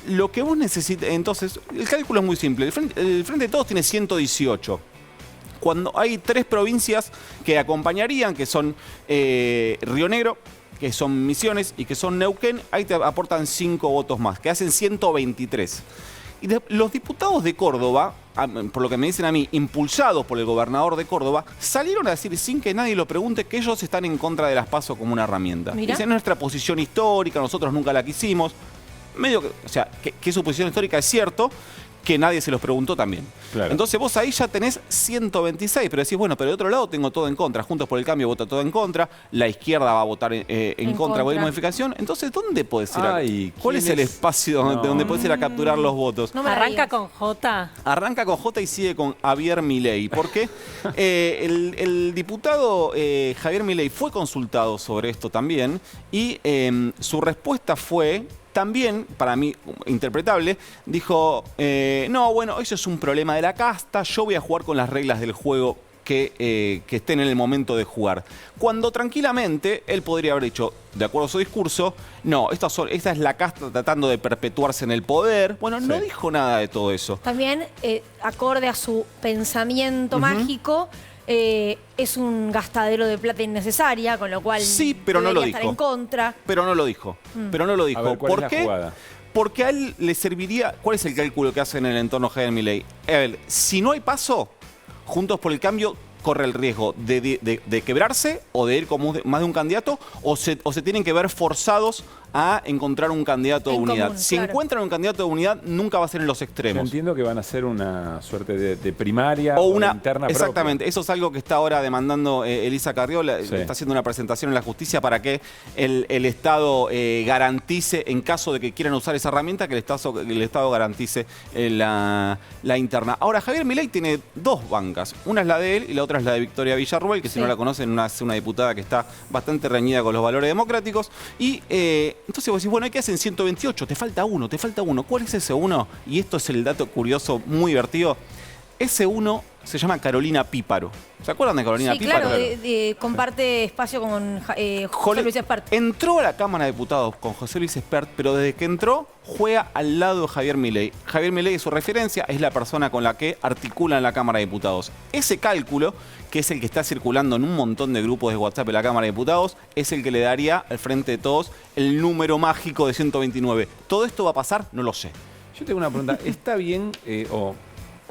Speaker 11: Lo que vos necesitas, entonces, el cálculo es muy simple. El Frente de Todos tiene 118. Cuando hay 3 provincias que acompañarían, que son Río Negro, que son Misiones y que son Neuquén, ahí te aportan 5 votos más, que hacen 123. Y los diputados de Córdoba, por lo que me dicen a mí, impulsados por el gobernador de Córdoba, salieron a decir sin que nadie lo pregunte que ellos están en contra de las PASO como una herramienta. Dicen, nuestra posición histórica, nosotros nunca la quisimos. Medio que, o sea, que su posición histórica es cierto, que nadie se los preguntó también. Claro. Entonces vos ahí ya tenés 126, pero decís, bueno, pero de otro lado tengo todo en contra. Juntos por el Cambio vota todo en contra, la izquierda va a votar en contra de cualquier modificación. Entonces, ¿dónde podés ir? ¿Cuál es el espacio donde podés ir a capturar los votos?
Speaker 14: No me arranca con J.
Speaker 11: Arranca con J y sigue con Javier Milei. Porque el diputado Javier Milei fue consultado sobre esto también y su respuesta fue... También, para mí, interpretable, dijo, no, bueno, eso es un problema de la casta, yo voy a jugar con las reglas del juego que estén en el momento de jugar. Cuando tranquilamente él podría haber dicho, de acuerdo a su discurso, no, esta es la casta tratando de perpetuarse en el poder. Bueno, no dijo nada de todo eso.
Speaker 8: También, acorde a su pensamiento mágico, es un gastadero de plata innecesaria, con lo cual
Speaker 11: sí, pero no lo dijo.
Speaker 8: Estar en contra.
Speaker 11: Pero no lo dijo. Pero no lo dijo.
Speaker 7: A ver, ¿cuál
Speaker 11: ¿Por
Speaker 7: es
Speaker 11: qué?
Speaker 7: la jugada?
Speaker 11: Porque a él le serviría... ¿Cuál es el cálculo que hace en el entorno Javier Milei? Si no hay paso, Juntos por el Cambio corre el riesgo de quebrarse o de ir con más de un candidato o se tienen que ver forzados a encontrar un candidato de unidad.
Speaker 8: Común,
Speaker 11: si encuentran un candidato de unidad, nunca va a ser en los extremos.
Speaker 7: Yo entiendo que van a ser una suerte de primaria
Speaker 11: o una
Speaker 7: interna
Speaker 11: exactamente,
Speaker 7: propia.
Speaker 11: Eso es algo que está ahora demandando Elisa Carrió, está haciendo una presentación en la justicia para que el Estado garantice, en caso de que quieran usar esa herramienta, que el Estado garantice la interna. Ahora, Javier Milei tiene dos bancas. Una es la de él y la otra es la de Victoria Villarruel, que si no la conocen, es una diputada que está bastante reñida con los valores democráticos. Y entonces vos decís, bueno, ¿qué hacen 128? Te falta uno. ¿Cuál es ese uno? Y esto es el dato curioso, muy divertido. Ese uno se llama Carolina Píparo. ¿Se acuerdan de Carolina Píparo?
Speaker 8: Claro, comparte espacio con José Luis Espert.
Speaker 11: Entró a la Cámara de Diputados con José Luis Espert, pero desde que entró juega al lado de Javier Milei. Javier Milei es su referencia, es la persona con la que articula en la Cámara de Diputados. Ese cálculo, que es el que está circulando en un montón de grupos de WhatsApp de la Cámara de Diputados, es el que le daría al frente de todos el número mágico de 129. ¿Todo esto va a pasar? No lo sé.
Speaker 7: Yo tengo una pregunta. ¿Está bien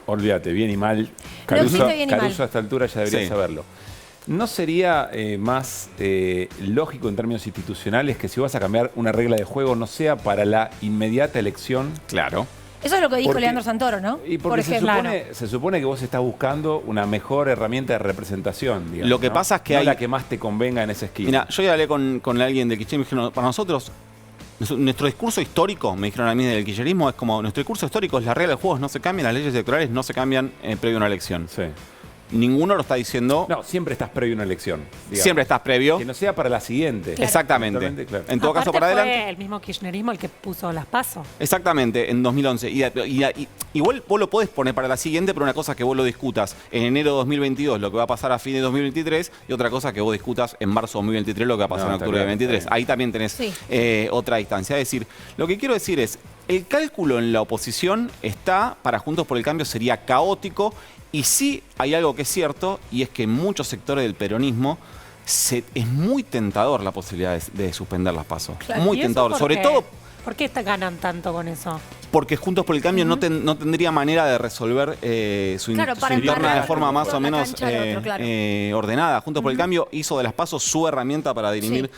Speaker 7: olvídate, bien y mal?
Speaker 8: Caruso
Speaker 7: a esta altura ya debería saberlo. ¿No sería más lógico en términos institucionales que si vas a cambiar una regla de juego no sea para la inmediata elección?
Speaker 11: Claro.
Speaker 8: Eso es lo que dijo Leandro Santoro, ¿no?
Speaker 7: Y porque se supone que vos estás buscando una mejor herramienta de representación, digamos.
Speaker 11: Lo que pasa es que
Speaker 7: hay la que más te convenga en esa esquina.
Speaker 11: Mira, yo ya hablé con alguien del kirchnerismo y me dijeron, para nosotros, nuestro discurso histórico, me dijeron a mí del kirchnerismo, es como, nuestro discurso histórico es la regla de juegos no se cambian, las leyes electorales no se cambian previo a una elección.
Speaker 7: Sí.
Speaker 11: Ninguno lo está diciendo.
Speaker 7: No, siempre estás previo a una elección. Digamos.
Speaker 11: Siempre estás previo.
Speaker 7: Que no sea para la siguiente.
Speaker 11: Claro. Exactamente.
Speaker 7: Claro.
Speaker 11: En todo caso, para adelante.
Speaker 14: Fue el mismo kirchnerismo el que puso las PASO.
Speaker 11: Exactamente, en 2011. Igual vos lo podés poner para la siguiente, pero una cosa que vos lo discutas en enero de 2022, lo que va a pasar a fin de 2023, y otra cosa que vos discutas en marzo de 2023, lo que va a pasar en octubre de 2023. Ahí también tenés otra distancia. Es decir, lo que quiero decir es, el cálculo en la oposición está, para Juntos por el Cambio, sería caótico. Y sí hay algo que es cierto, y es que en muchos sectores del peronismo es muy tentador la posibilidad de suspender las PASO.
Speaker 14: Claro.
Speaker 11: Muy tentador, sobre todo...
Speaker 14: ¿Por qué ganan tanto con eso?
Speaker 11: Porque Juntos por el Cambio no tendría manera de resolver su interna de forma más o menos ordenada. Juntos por el Cambio hizo de las PASO su herramienta para dirimir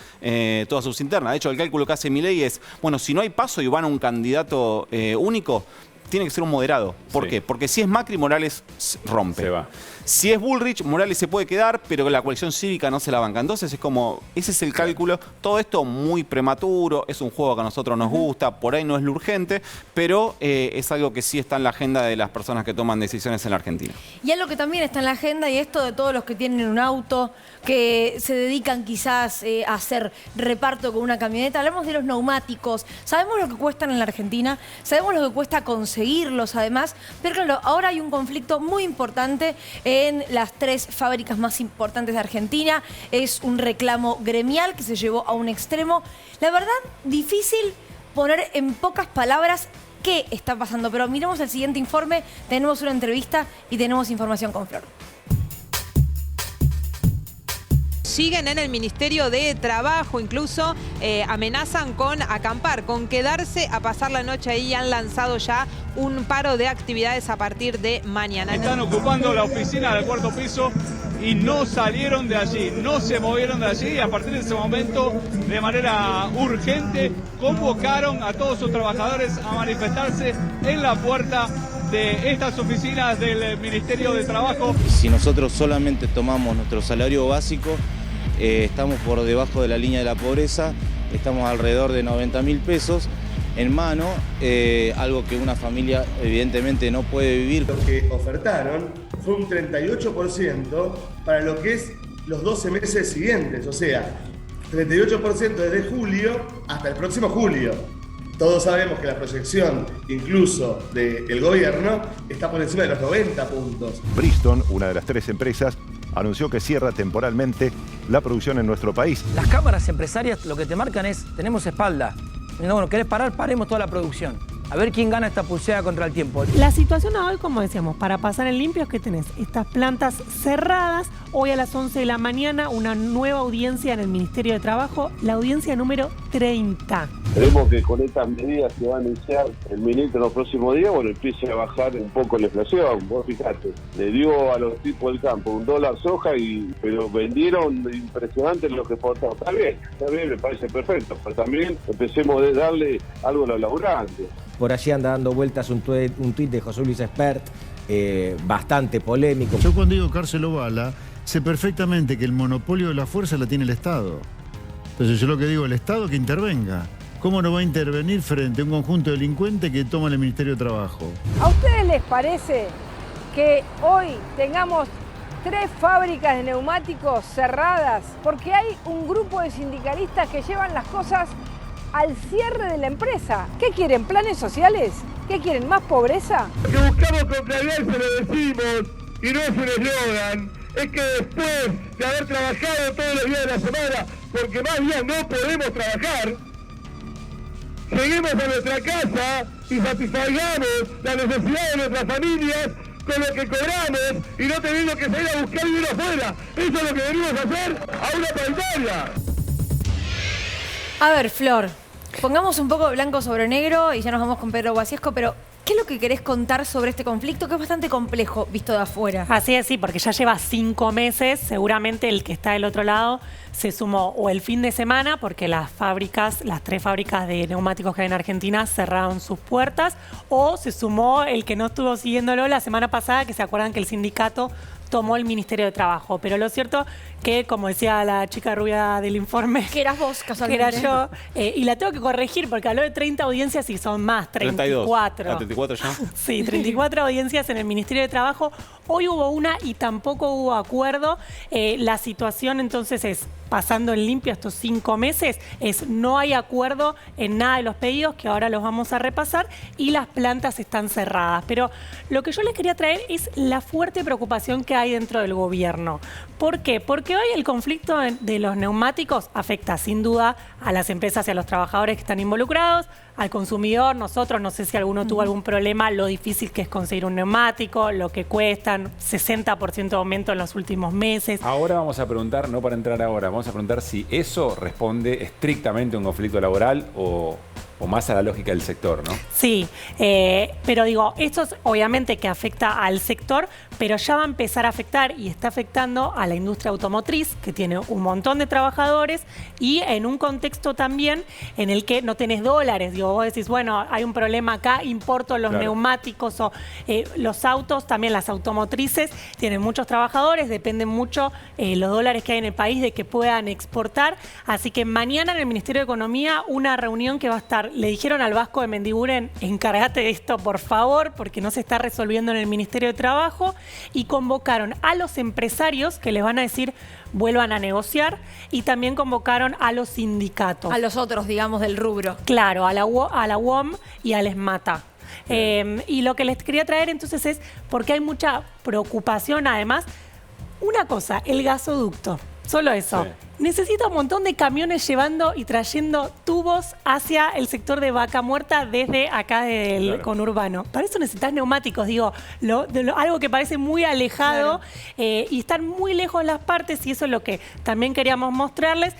Speaker 11: todas sus internas. De hecho, el cálculo que hace Milei es, bueno, si no hay PASO y van a un candidato único, tiene que ser un moderado. ¿Por qué? Porque si es Macri, Morales rompe.
Speaker 7: Se va.
Speaker 11: Si es Bullrich, Morales se puede quedar, pero la coalición cívica no se la banca. Entonces es como, ese es el cálculo. Todo esto muy prematuro, es un juego que a nosotros nos gusta, por ahí no es lo urgente, pero es algo que sí está en la agenda de las personas que toman decisiones en la Argentina.
Speaker 8: Y algo que también está en la agenda, y esto de todos los que tienen un auto, que se dedican quizás a hacer reparto con una camioneta. Hablamos de los neumáticos. Sabemos lo que cuestan en la Argentina, sabemos lo que cuesta conseguirlos además, pero claro, ahora hay un conflicto muy importante en las 3 fábricas más importantes de Argentina. Es un reclamo gremial que se llevó a un extremo. La verdad, difícil poner en pocas palabras qué está pasando, pero miremos el siguiente informe, tenemos una entrevista y tenemos información con Flor.
Speaker 15: siguen en el Ministerio de Trabajo, incluso amenazan con acampar, con quedarse a pasar la noche ahí y han lanzado ya un paro de actividades a partir de mañana.
Speaker 16: Están ocupando la oficina del 4º piso y no salieron de allí, no se movieron de allí y a partir de ese momento, de manera urgente, convocaron a todos sus trabajadores a manifestarse en la puerta de estas oficinas del Ministerio de Trabajo.
Speaker 17: Si nosotros solamente tomamos nuestro salario básico, estamos por debajo de la línea de la pobreza, estamos alrededor de 90.000 pesos en mano, algo que una familia evidentemente no puede vivir.
Speaker 18: Lo que ofertaron fue un 38% para lo que es los 12 meses siguientes, o sea, 38% desde julio hasta el próximo julio. Todos sabemos que la proyección, incluso del gobierno, está por encima de los 90 puntos.
Speaker 19: Bridgestone, una de las 3 empresas, anunció que cierra temporalmente la producción en nuestro país.
Speaker 20: Las cámaras empresarias lo que te marcan es, tenemos espalda. No, bueno, ¿querés parar? Paremos toda la producción. A ver quién gana esta pulsera contra el tiempo.
Speaker 14: La situación hoy, como decíamos, para pasar en limpio es que tenés estas plantas cerradas. Hoy a las 11 de la mañana, una nueva audiencia en el Ministerio de Trabajo, la audiencia número 30.
Speaker 21: Esperemos que con estas medidas que va a anunciar el ministro en los próximos días, bueno, empiece a bajar un poco la inflación. Vos fijate, le dio a los tipos del campo $1 soja, pero vendieron impresionante lo que exportaron. Está bien, me parece perfecto, pero también empecemos a darle algo a los laburantes.
Speaker 22: Por allí anda dando vueltas un tuit de José Luis Espert, bastante polémico.
Speaker 23: Yo cuando digo cárcel o bala, sé perfectamente que el monopolio de la fuerza la tiene el Estado. Entonces yo lo que digo, el Estado que intervenga. ¿Cómo no va a intervenir frente a un conjunto de delincuentes que toma el Ministerio de Trabajo?
Speaker 13: ¿A ustedes les parece que hoy tengamos 3 fábricas de neumáticos cerradas porque hay un grupo de sindicalistas que llevan las cosas al cierre de la empresa? ¿Qué quieren? ¿Planes sociales? ¿Qué quieren? ¿Más pobreza?
Speaker 18: Lo que buscamos con claridad y se lo decimos, y no es un eslogan, es que después de haber trabajado todos los días de la semana, porque más días no podemos trabajar, lleguemos a nuestra casa y satisfagamos la necesidad de nuestras familias con lo que cobramos y no teniendo que salir a buscar dinero afuera. Eso es lo que venimos a hacer a una paritaria.
Speaker 8: A ver, Flor, pongamos un poco blanco sobre negro y ya nos vamos con Pedro Guasiesco, pero ¿qué es lo que querés contar sobre este conflicto que es bastante complejo visto de afuera?
Speaker 14: Así es, sí, porque ya lleva 5 meses, seguramente el que está del otro lado se sumó o el fin de semana, porque las 3 fábricas de neumáticos que hay en Argentina cerraron sus puertas, o se sumó el que no estuvo siguiéndolo la semana pasada, que se acuerdan que el sindicato tomó el Ministerio de Trabajo. Pero lo cierto que, como decía la chica rubia del informe...
Speaker 8: Que eras vos, casualmente.
Speaker 14: Que era yo. Y la tengo que corregir porque habló de 30 audiencias y son más, 34.
Speaker 11: 32. 34 ya.
Speaker 14: Sí, 34 audiencias en el Ministerio de Trabajo. Hoy hubo una y tampoco hubo acuerdo. La situación entonces es, pasando en limpio estos 5 meses, es no hay acuerdo en nada de los pedidos, que ahora los vamos a repasar, y las plantas están cerradas. Pero lo que yo les quería traer es la fuerte preocupación que hay dentro del gobierno. ¿Por qué? Porque hoy el conflicto de los neumáticos afecta sin duda a las empresas y a los trabajadores que están involucrados, al consumidor. Nosotros, no sé si alguno tuvo algún problema, lo difícil que es conseguir un neumático, lo que cuestan, 60% de aumento en los últimos meses.
Speaker 7: Ahora vamos a preguntar, no para entrar ahora, vamos a preguntar si eso responde estrictamente a un conflicto laboral o más a la lógica del sector, ¿no?
Speaker 14: Sí, pero digo, esto es obviamente que afecta al sector, pero ya va a empezar a afectar y está afectando a la industria automotriz, que tiene un montón de trabajadores, y en un contexto también en el que no tenés dólares. Digo, vos decís, bueno, hay un problema acá, importo los neumáticos o los autos, también las automotrices tienen muchos trabajadores, dependen mucho los dólares que hay en el país de que puedan exportar. Así que mañana en el Ministerio de Economía una reunión que va a estar, le dijeron al Vasco de Mendiguren, encárgate de esto por favor, porque no se está resolviendo en el Ministerio de Trabajo, y convocaron a los empresarios que les van a decir vuelvan a negociar, y también convocaron a los sindicatos.
Speaker 8: A los otros, digamos, del rubro.
Speaker 14: Claro, a la UOM y al ESMATA. Y lo que les quería traer entonces es, porque hay mucha preocupación además, una cosa, el gasoducto, solo eso. Sí. necesita un montón de camiones llevando y trayendo tubos hacia el sector de Vaca Muerta desde acá del conurbano. Para eso necesitas neumáticos, digo, algo que parece muy alejado y están muy lejos las partes, y eso es lo que también queríamos mostrarles.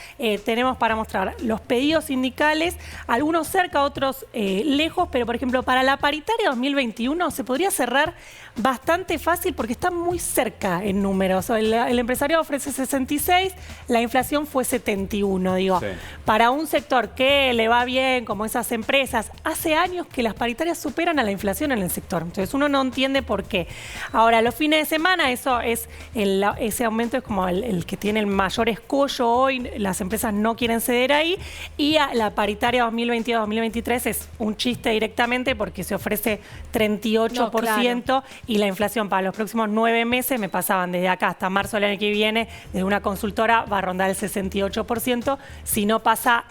Speaker 14: Tenemos para mostrar los pedidos sindicales, algunos cerca, otros lejos, pero por ejemplo para la paritaria 2021 se podría cerrar bastante fácil porque está muy cerca en números. El empresariado ofrece 66, la inflación fue 71, digo. Sí. Para un sector que le va bien, como esas empresas, hace años que las paritarias superan a la inflación en el sector. Entonces uno no entiende por qué. Ahora, los fines de semana, ese aumento es como el que tiene el mayor escollo hoy. Las empresas no quieren ceder ahí. Y a la paritaria 2022-2023 es un chiste directamente porque se ofrece 38% y la inflación para los próximos 9 meses, me pasaban desde acá hasta marzo del año que viene, desde una consultora va a rondar el 68%, si no pasa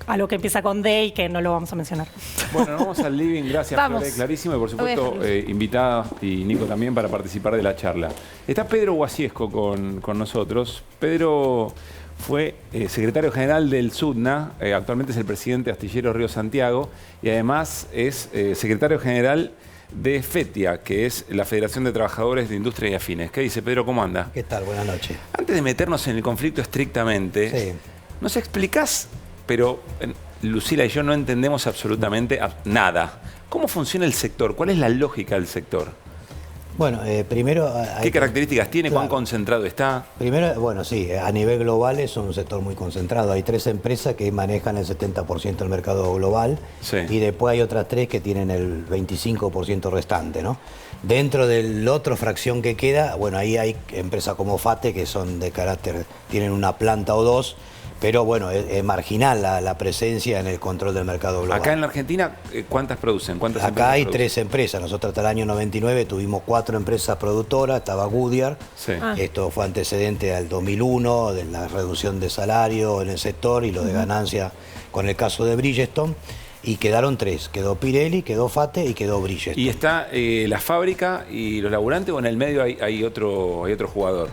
Speaker 14: a lo que empieza con D y que no lo vamos a mencionar.
Speaker 7: Bueno, nos vamos al living, gracias Flore, clarísimo, y por supuesto invitada y Nico también para participar de la charla. Está Pedro Guasiesco con nosotros. Pedro fue secretario general del SUTNA, actualmente es el presidente de Astilleros Río Santiago y además es secretario general de FETIA, que es la Federación de Trabajadores de Industria y Afines. ¿Qué dice, Pedro? ¿Cómo anda?
Speaker 1: ¿Qué tal? Buenas noches.
Speaker 7: Antes de meternos en el conflicto estrictamente, ¿nos explicás, pero Lucila y yo no entendemos absolutamente nada, cómo funciona el sector? ¿Cuál es la lógica del sector?
Speaker 1: Bueno, primero...
Speaker 7: ¿Qué características tiene? ¿Cuán concentrado está?
Speaker 1: Primero, bueno, sí, a nivel global es un sector muy concentrado. Hay 3 empresas que manejan el 70% del mercado global y después hay otras 3 que tienen el 25% restante, ¿no? Dentro del otro fracción que queda, bueno, ahí hay empresas como FATE que son de carácter, tienen una planta o 2, pero bueno, es marginal la presencia en el control del mercado global.
Speaker 7: Acá en la Argentina, ¿cuántas producen? ¿Cuántas
Speaker 1: Acá hay
Speaker 7: producen?
Speaker 1: 3 empresas. Nosotros hasta el año 99 tuvimos 4 empresas productoras. Estaba Goodyear. Esto fue antecedente al 2001, de la reducción de salario en el sector y lo de ganancia con el caso de Bridgestone. Y quedaron 3. Quedó Pirelli, quedó FATE y quedó Bridgestone.
Speaker 7: ¿Y está la fábrica y los laburantes o en el medio hay otro jugador?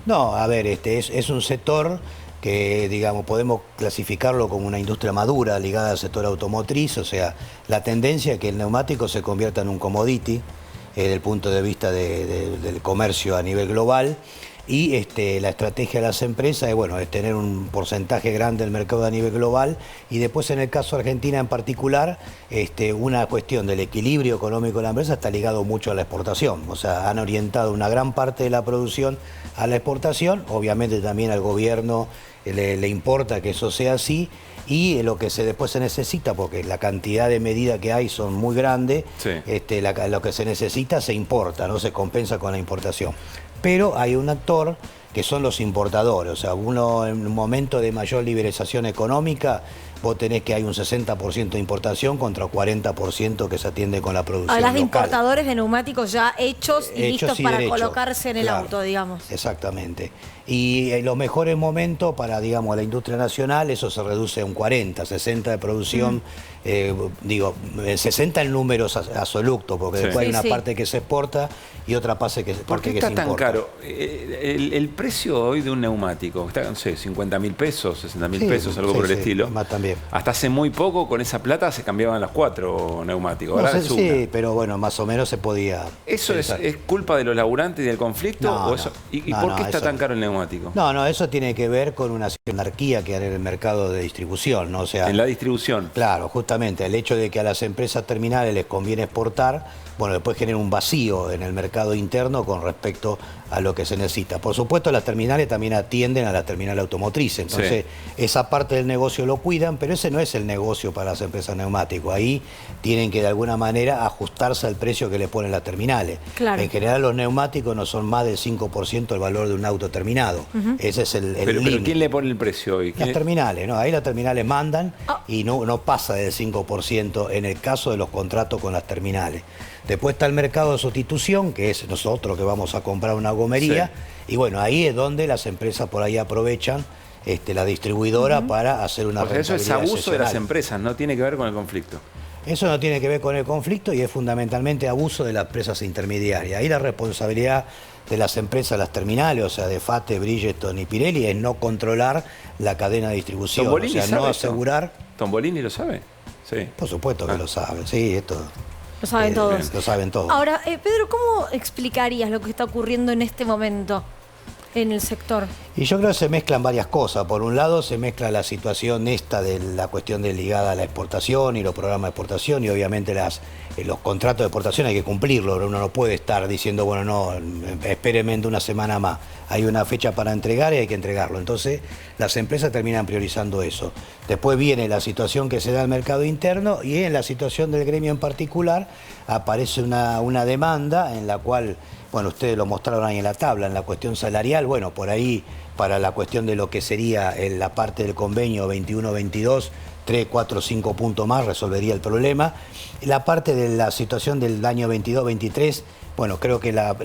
Speaker 1: No, a ver, es un sector que, digamos, podemos clasificarlo como una industria madura ligada al sector automotriz, o sea, la tendencia es que el neumático se convierta en un commodity desde el punto de vista del comercio a nivel global, y la estrategia de las empresas es, bueno, es tener un porcentaje grande del mercado a nivel global, y después en el caso de Argentina en particular, una cuestión del equilibrio económico de la empresa está ligado mucho a la exportación, o sea, han orientado una gran parte de la producción a la exportación, obviamente también al gobierno le importa que eso sea así, y lo que después se necesita, porque la cantidad de medidas que hay son muy grandes, lo que se necesita se importa, no se compensa con la importación. Pero hay un actor que son los importadores, o sea, uno en un momento de mayor liberalización económica, vos tenés que hay un 60% de importación contra 40% que se atiende con la producción
Speaker 8: Hablas de
Speaker 1: local.
Speaker 8: importadores de neumáticos ya hechos y listos para
Speaker 1: derechos,
Speaker 8: colocarse en el auto, digamos.
Speaker 1: Exactamente. Y en los mejores momentos para, digamos, la industria nacional, eso se reduce a un 40, 60 de producción, 60 en números absolutos, porque después hay una parte que se exporta y otra parte que se importa.
Speaker 7: ¿Por qué está tan caro? El precio hoy de un neumático está, no sé, 50.000 pesos, 60.000 pesos, algo por el estilo.
Speaker 1: Más también.
Speaker 7: Hasta hace muy poco con esa plata se cambiaban los 4 neumáticos.
Speaker 1: No sé, sí, pero bueno, más o menos se podía.
Speaker 7: ¿Eso es culpa de los laburantes y del conflicto?
Speaker 1: No,
Speaker 7: ¿O eso? ¿Y por qué está tan caro el neumático?
Speaker 1: No, eso tiene que ver con una anarquía que hay en el mercado de distribución, ¿no? O sea,
Speaker 7: en la distribución.
Speaker 1: Claro, justamente, el hecho de que a las empresas terminales les conviene exportar, bueno, después genera un vacío en el mercado interno con respecto a lo que se necesita. Por supuesto, las terminales también atienden a la terminal automotriz, entonces esa parte del negocio lo cuidan, pero ese no es el negocio para las empresas neumáticos. Ahí tienen que de alguna manera ajustarse al precio que le ponen las terminales. Claro. En general los neumáticos no son más del 5% del valor de un auto terminado. Ese es el
Speaker 7: pero ¿quién le pone el precio hoy?
Speaker 1: Las terminales, ¿no? Ahí las terminales mandan y no pasa del 5% en el caso de los contratos con las terminales. Después está el mercado de sustitución, que es nosotros que vamos a comprar una gomería, y bueno, ahí es donde las empresas por ahí aprovechan la distribuidora para hacer una
Speaker 7: rentabilidad. Eso es abuso de las empresas, no tiene que ver con el conflicto.
Speaker 1: Eso no tiene que ver con el conflicto y es fundamentalmente abuso de las empresas intermediarias. Ahí la responsabilidad de las empresas, las terminales, o sea, de FATE, Bridgestone y Pirelli, es no controlar la cadena de distribución. O sea, no asegurar...
Speaker 7: ¿Tombolini lo sabe? Sí.
Speaker 1: Por supuesto que lo sabe, sí, esto...
Speaker 8: Lo saben todos.
Speaker 1: Lo saben todos.
Speaker 8: Ahora, Pedro, ¿cómo explicarías lo que está ocurriendo en este momento en el sector?
Speaker 1: Y yo creo que se mezclan varias cosas. Por un lado se mezcla la situación esta de la cuestión ligada a la exportación y los programas de exportación y obviamente los contratos de exportación hay que cumplirlos. Uno no puede estar diciendo, bueno, no, espéreme una semana más. Hay una fecha para entregar y hay que entregarlo. Entonces las empresas terminan priorizando eso. Después viene la situación que se da al mercado interno y en la situación del gremio en particular aparece una demanda en la cual, bueno, ustedes lo mostraron ahí en la tabla, en la cuestión salarial, bueno, por ahí para la cuestión de lo que sería la parte del convenio 21-22, 3, 4, 5 puntos más resolvería el problema. La parte de la situación del año 22-23, bueno, creo que la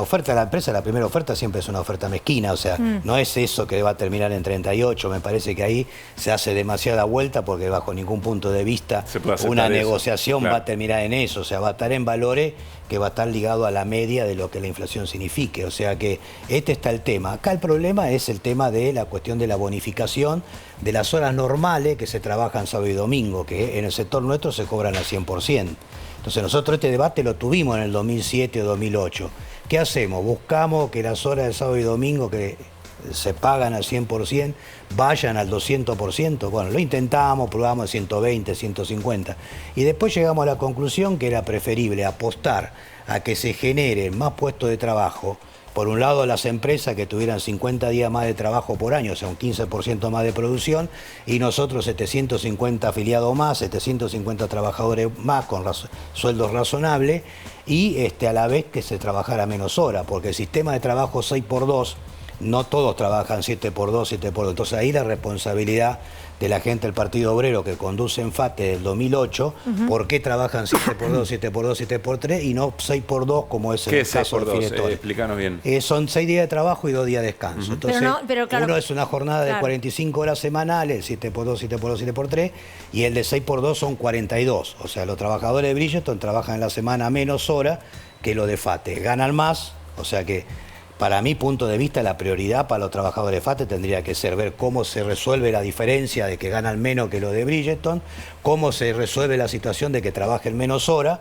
Speaker 1: oferta de la empresa, la primera oferta siempre es una oferta mezquina, o sea, no es eso que va a terminar en 38, me parece que ahí se hace demasiada vuelta porque bajo ningún punto de vista una negociación va a terminar en eso, o sea, va a estar en valores que va a estar ligado a la media de lo que la inflación signifique, o sea que este está el tema. Acá el problema es el tema de la cuestión de la bonificación de las horas normales que se trabajan sábado y domingo, que en el sector nuestro se cobran al 100%. Entonces nosotros este debate lo tuvimos en el 2007 o 2008. ¿Qué hacemos? Buscamos que las horas de sábado y domingo que se pagan al 100% vayan al 200%. Bueno, lo intentamos, probamos 120, 150. Y después llegamos a la conclusión que era preferible apostar a que se generen más puestos de trabajo. Por un lado, las empresas que tuvieran 50 días más de trabajo por año, o sea, un 15% más de producción, y nosotros 750 afiliados más, 750 trabajadores más con sueldos razonables, y a la vez que se trabajara menos horas, porque el sistema de trabajo 6x2, no todos trabajan 7x2, 7x2. Entonces ahí la responsabilidad de la gente del Partido Obrero que conduce en FATE del 2008, ¿por qué trabajan 7x2, 7x2, 7x3 y no 6x2 como es el caso del Filetón?
Speaker 7: Explícanos bien.
Speaker 1: Son 6 días de trabajo y 2 días de descanso. Entonces, claro, uno es una jornada de 45 horas semanales, 7x2, 7x2, 7x3, y el de 6x2 son 42. O sea, los trabajadores de Bridgestone trabajan en la semana menos horas que los de FATE. Ganan más, o sea que para mi punto de vista, la prioridad para los trabajadores de FATE tendría que ser ver cómo se resuelve la diferencia de que ganan menos que los de Bridgestone, cómo se resuelve la situación de que trabajen menos horas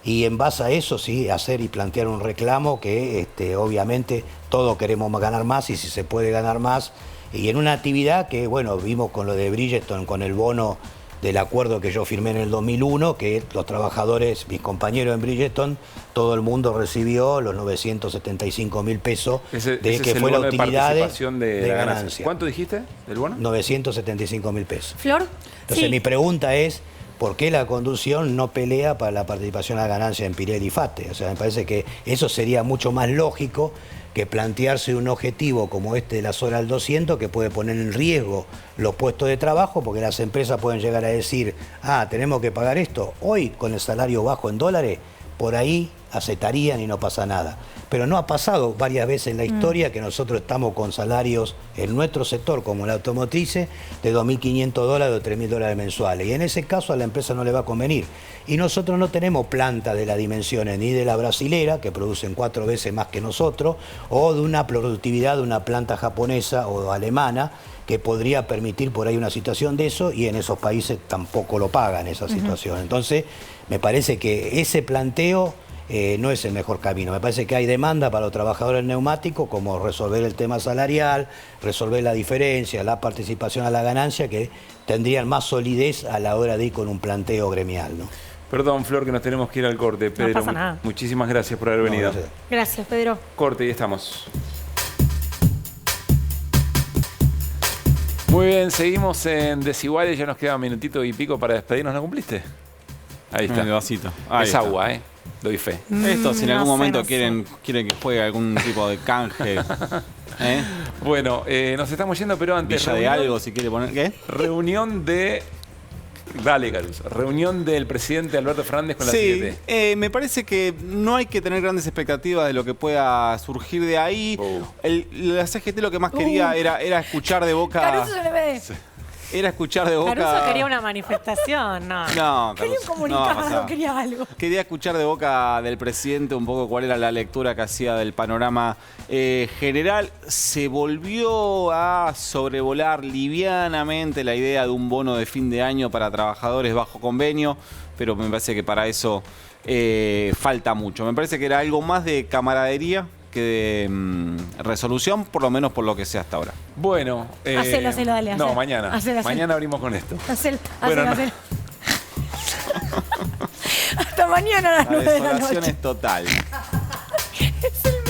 Speaker 1: y en base a eso sí hacer y plantear un reclamo que obviamente todos queremos ganar más y si se puede ganar más. Y en una actividad que, bueno, vimos con lo de Bridgestone, con el bono del acuerdo que yo firmé en el 2001, que los trabajadores, mis compañeros en Bridgestone, todo el mundo recibió los 975.000 pesos que fue la utilidad de ganancia.
Speaker 7: ¿Cuánto dijiste del bono?
Speaker 1: 975.000 pesos.
Speaker 8: ¿Flor?
Speaker 1: Entonces mi pregunta es, ¿por qué la conducción no pelea para la participación a la ganancia en Pirelli y FATE? O sea, me parece que eso sería mucho más lógico que plantearse un objetivo como este de las horas al 200 que puede poner en riesgo los puestos de trabajo porque las empresas pueden llegar a decir, tenemos que pagar esto. Hoy, con el salario bajo en dólares, por ahí aceptarían y no pasa nada. Pero no ha pasado varias veces en la historia que nosotros estamos con salarios en nuestro sector, como la automotriz, de $2.500 o $3.000 mensuales. Y en ese caso a la empresa no le va a convenir. Y nosotros no tenemos plantas de las dimensiones ni de la brasilera, que producen 4 veces más que nosotros, o de una productividad de una planta japonesa o alemana, que podría permitir por ahí una situación de eso, y en esos países tampoco lo pagan esa situación. Entonces, me parece que ese planteo no es el mejor camino. Me parece que hay demanda para los trabajadores neumáticos, como resolver el tema salarial, resolver la diferencia, la participación a la ganancia, que tendrían más solidez a la hora de ir con un planteo gremial, ¿no?
Speaker 7: Perdón, Flor, que nos tenemos que ir al corte. Pedro,
Speaker 8: no pasa nada.
Speaker 7: Muchísimas gracias por haber venido.
Speaker 8: Gracias, Pedro.
Speaker 7: Corte y estamos. Muy bien, seguimos en Desiguales. Ya nos queda un minutito y pico para despedirnos. ¿No cumpliste? Ahí está.
Speaker 11: El vasito.
Speaker 7: Ahí es está. Agua, ¿eh? Doy fe.
Speaker 11: Esto, si en algún momento quieren que juegue algún tipo de canje.
Speaker 7: Bueno, nos estamos yendo, pero antes.
Speaker 11: Villa de algo, si quiere poner. ¿Qué?
Speaker 7: Reunión de. Dale, Caruso. Reunión del presidente Alberto Fernández con la CGT.
Speaker 11: Me parece que no hay que tener grandes expectativas de lo que pueda surgir de ahí. La CGT lo que más quería era escuchar de boca.
Speaker 8: Caruso se le ve.
Speaker 11: era escuchar de boca...
Speaker 14: Caruso quería una manifestación, no.
Speaker 11: No,
Speaker 14: quería un
Speaker 11: Caruso,
Speaker 14: comunicado,
Speaker 11: no,
Speaker 14: quería algo.
Speaker 11: Quería escuchar de boca del presidente un poco cuál era la lectura que hacía del panorama general. Se volvió a sobrevolar livianamente la idea de un bono de fin de año para trabajadores bajo convenio, pero me parece que para eso falta mucho. Me parece que era algo más de camaradería que de resolución, por lo menos por lo que sé hasta ahora.
Speaker 7: Bueno.
Speaker 14: Hacelo, dale.
Speaker 7: No, mañana. Mañana abrimos con esto.
Speaker 14: Hacelo.
Speaker 7: No.
Speaker 14: Hasta mañana a las 9 de la noche.
Speaker 11: La desolación es total.
Speaker 14: Es el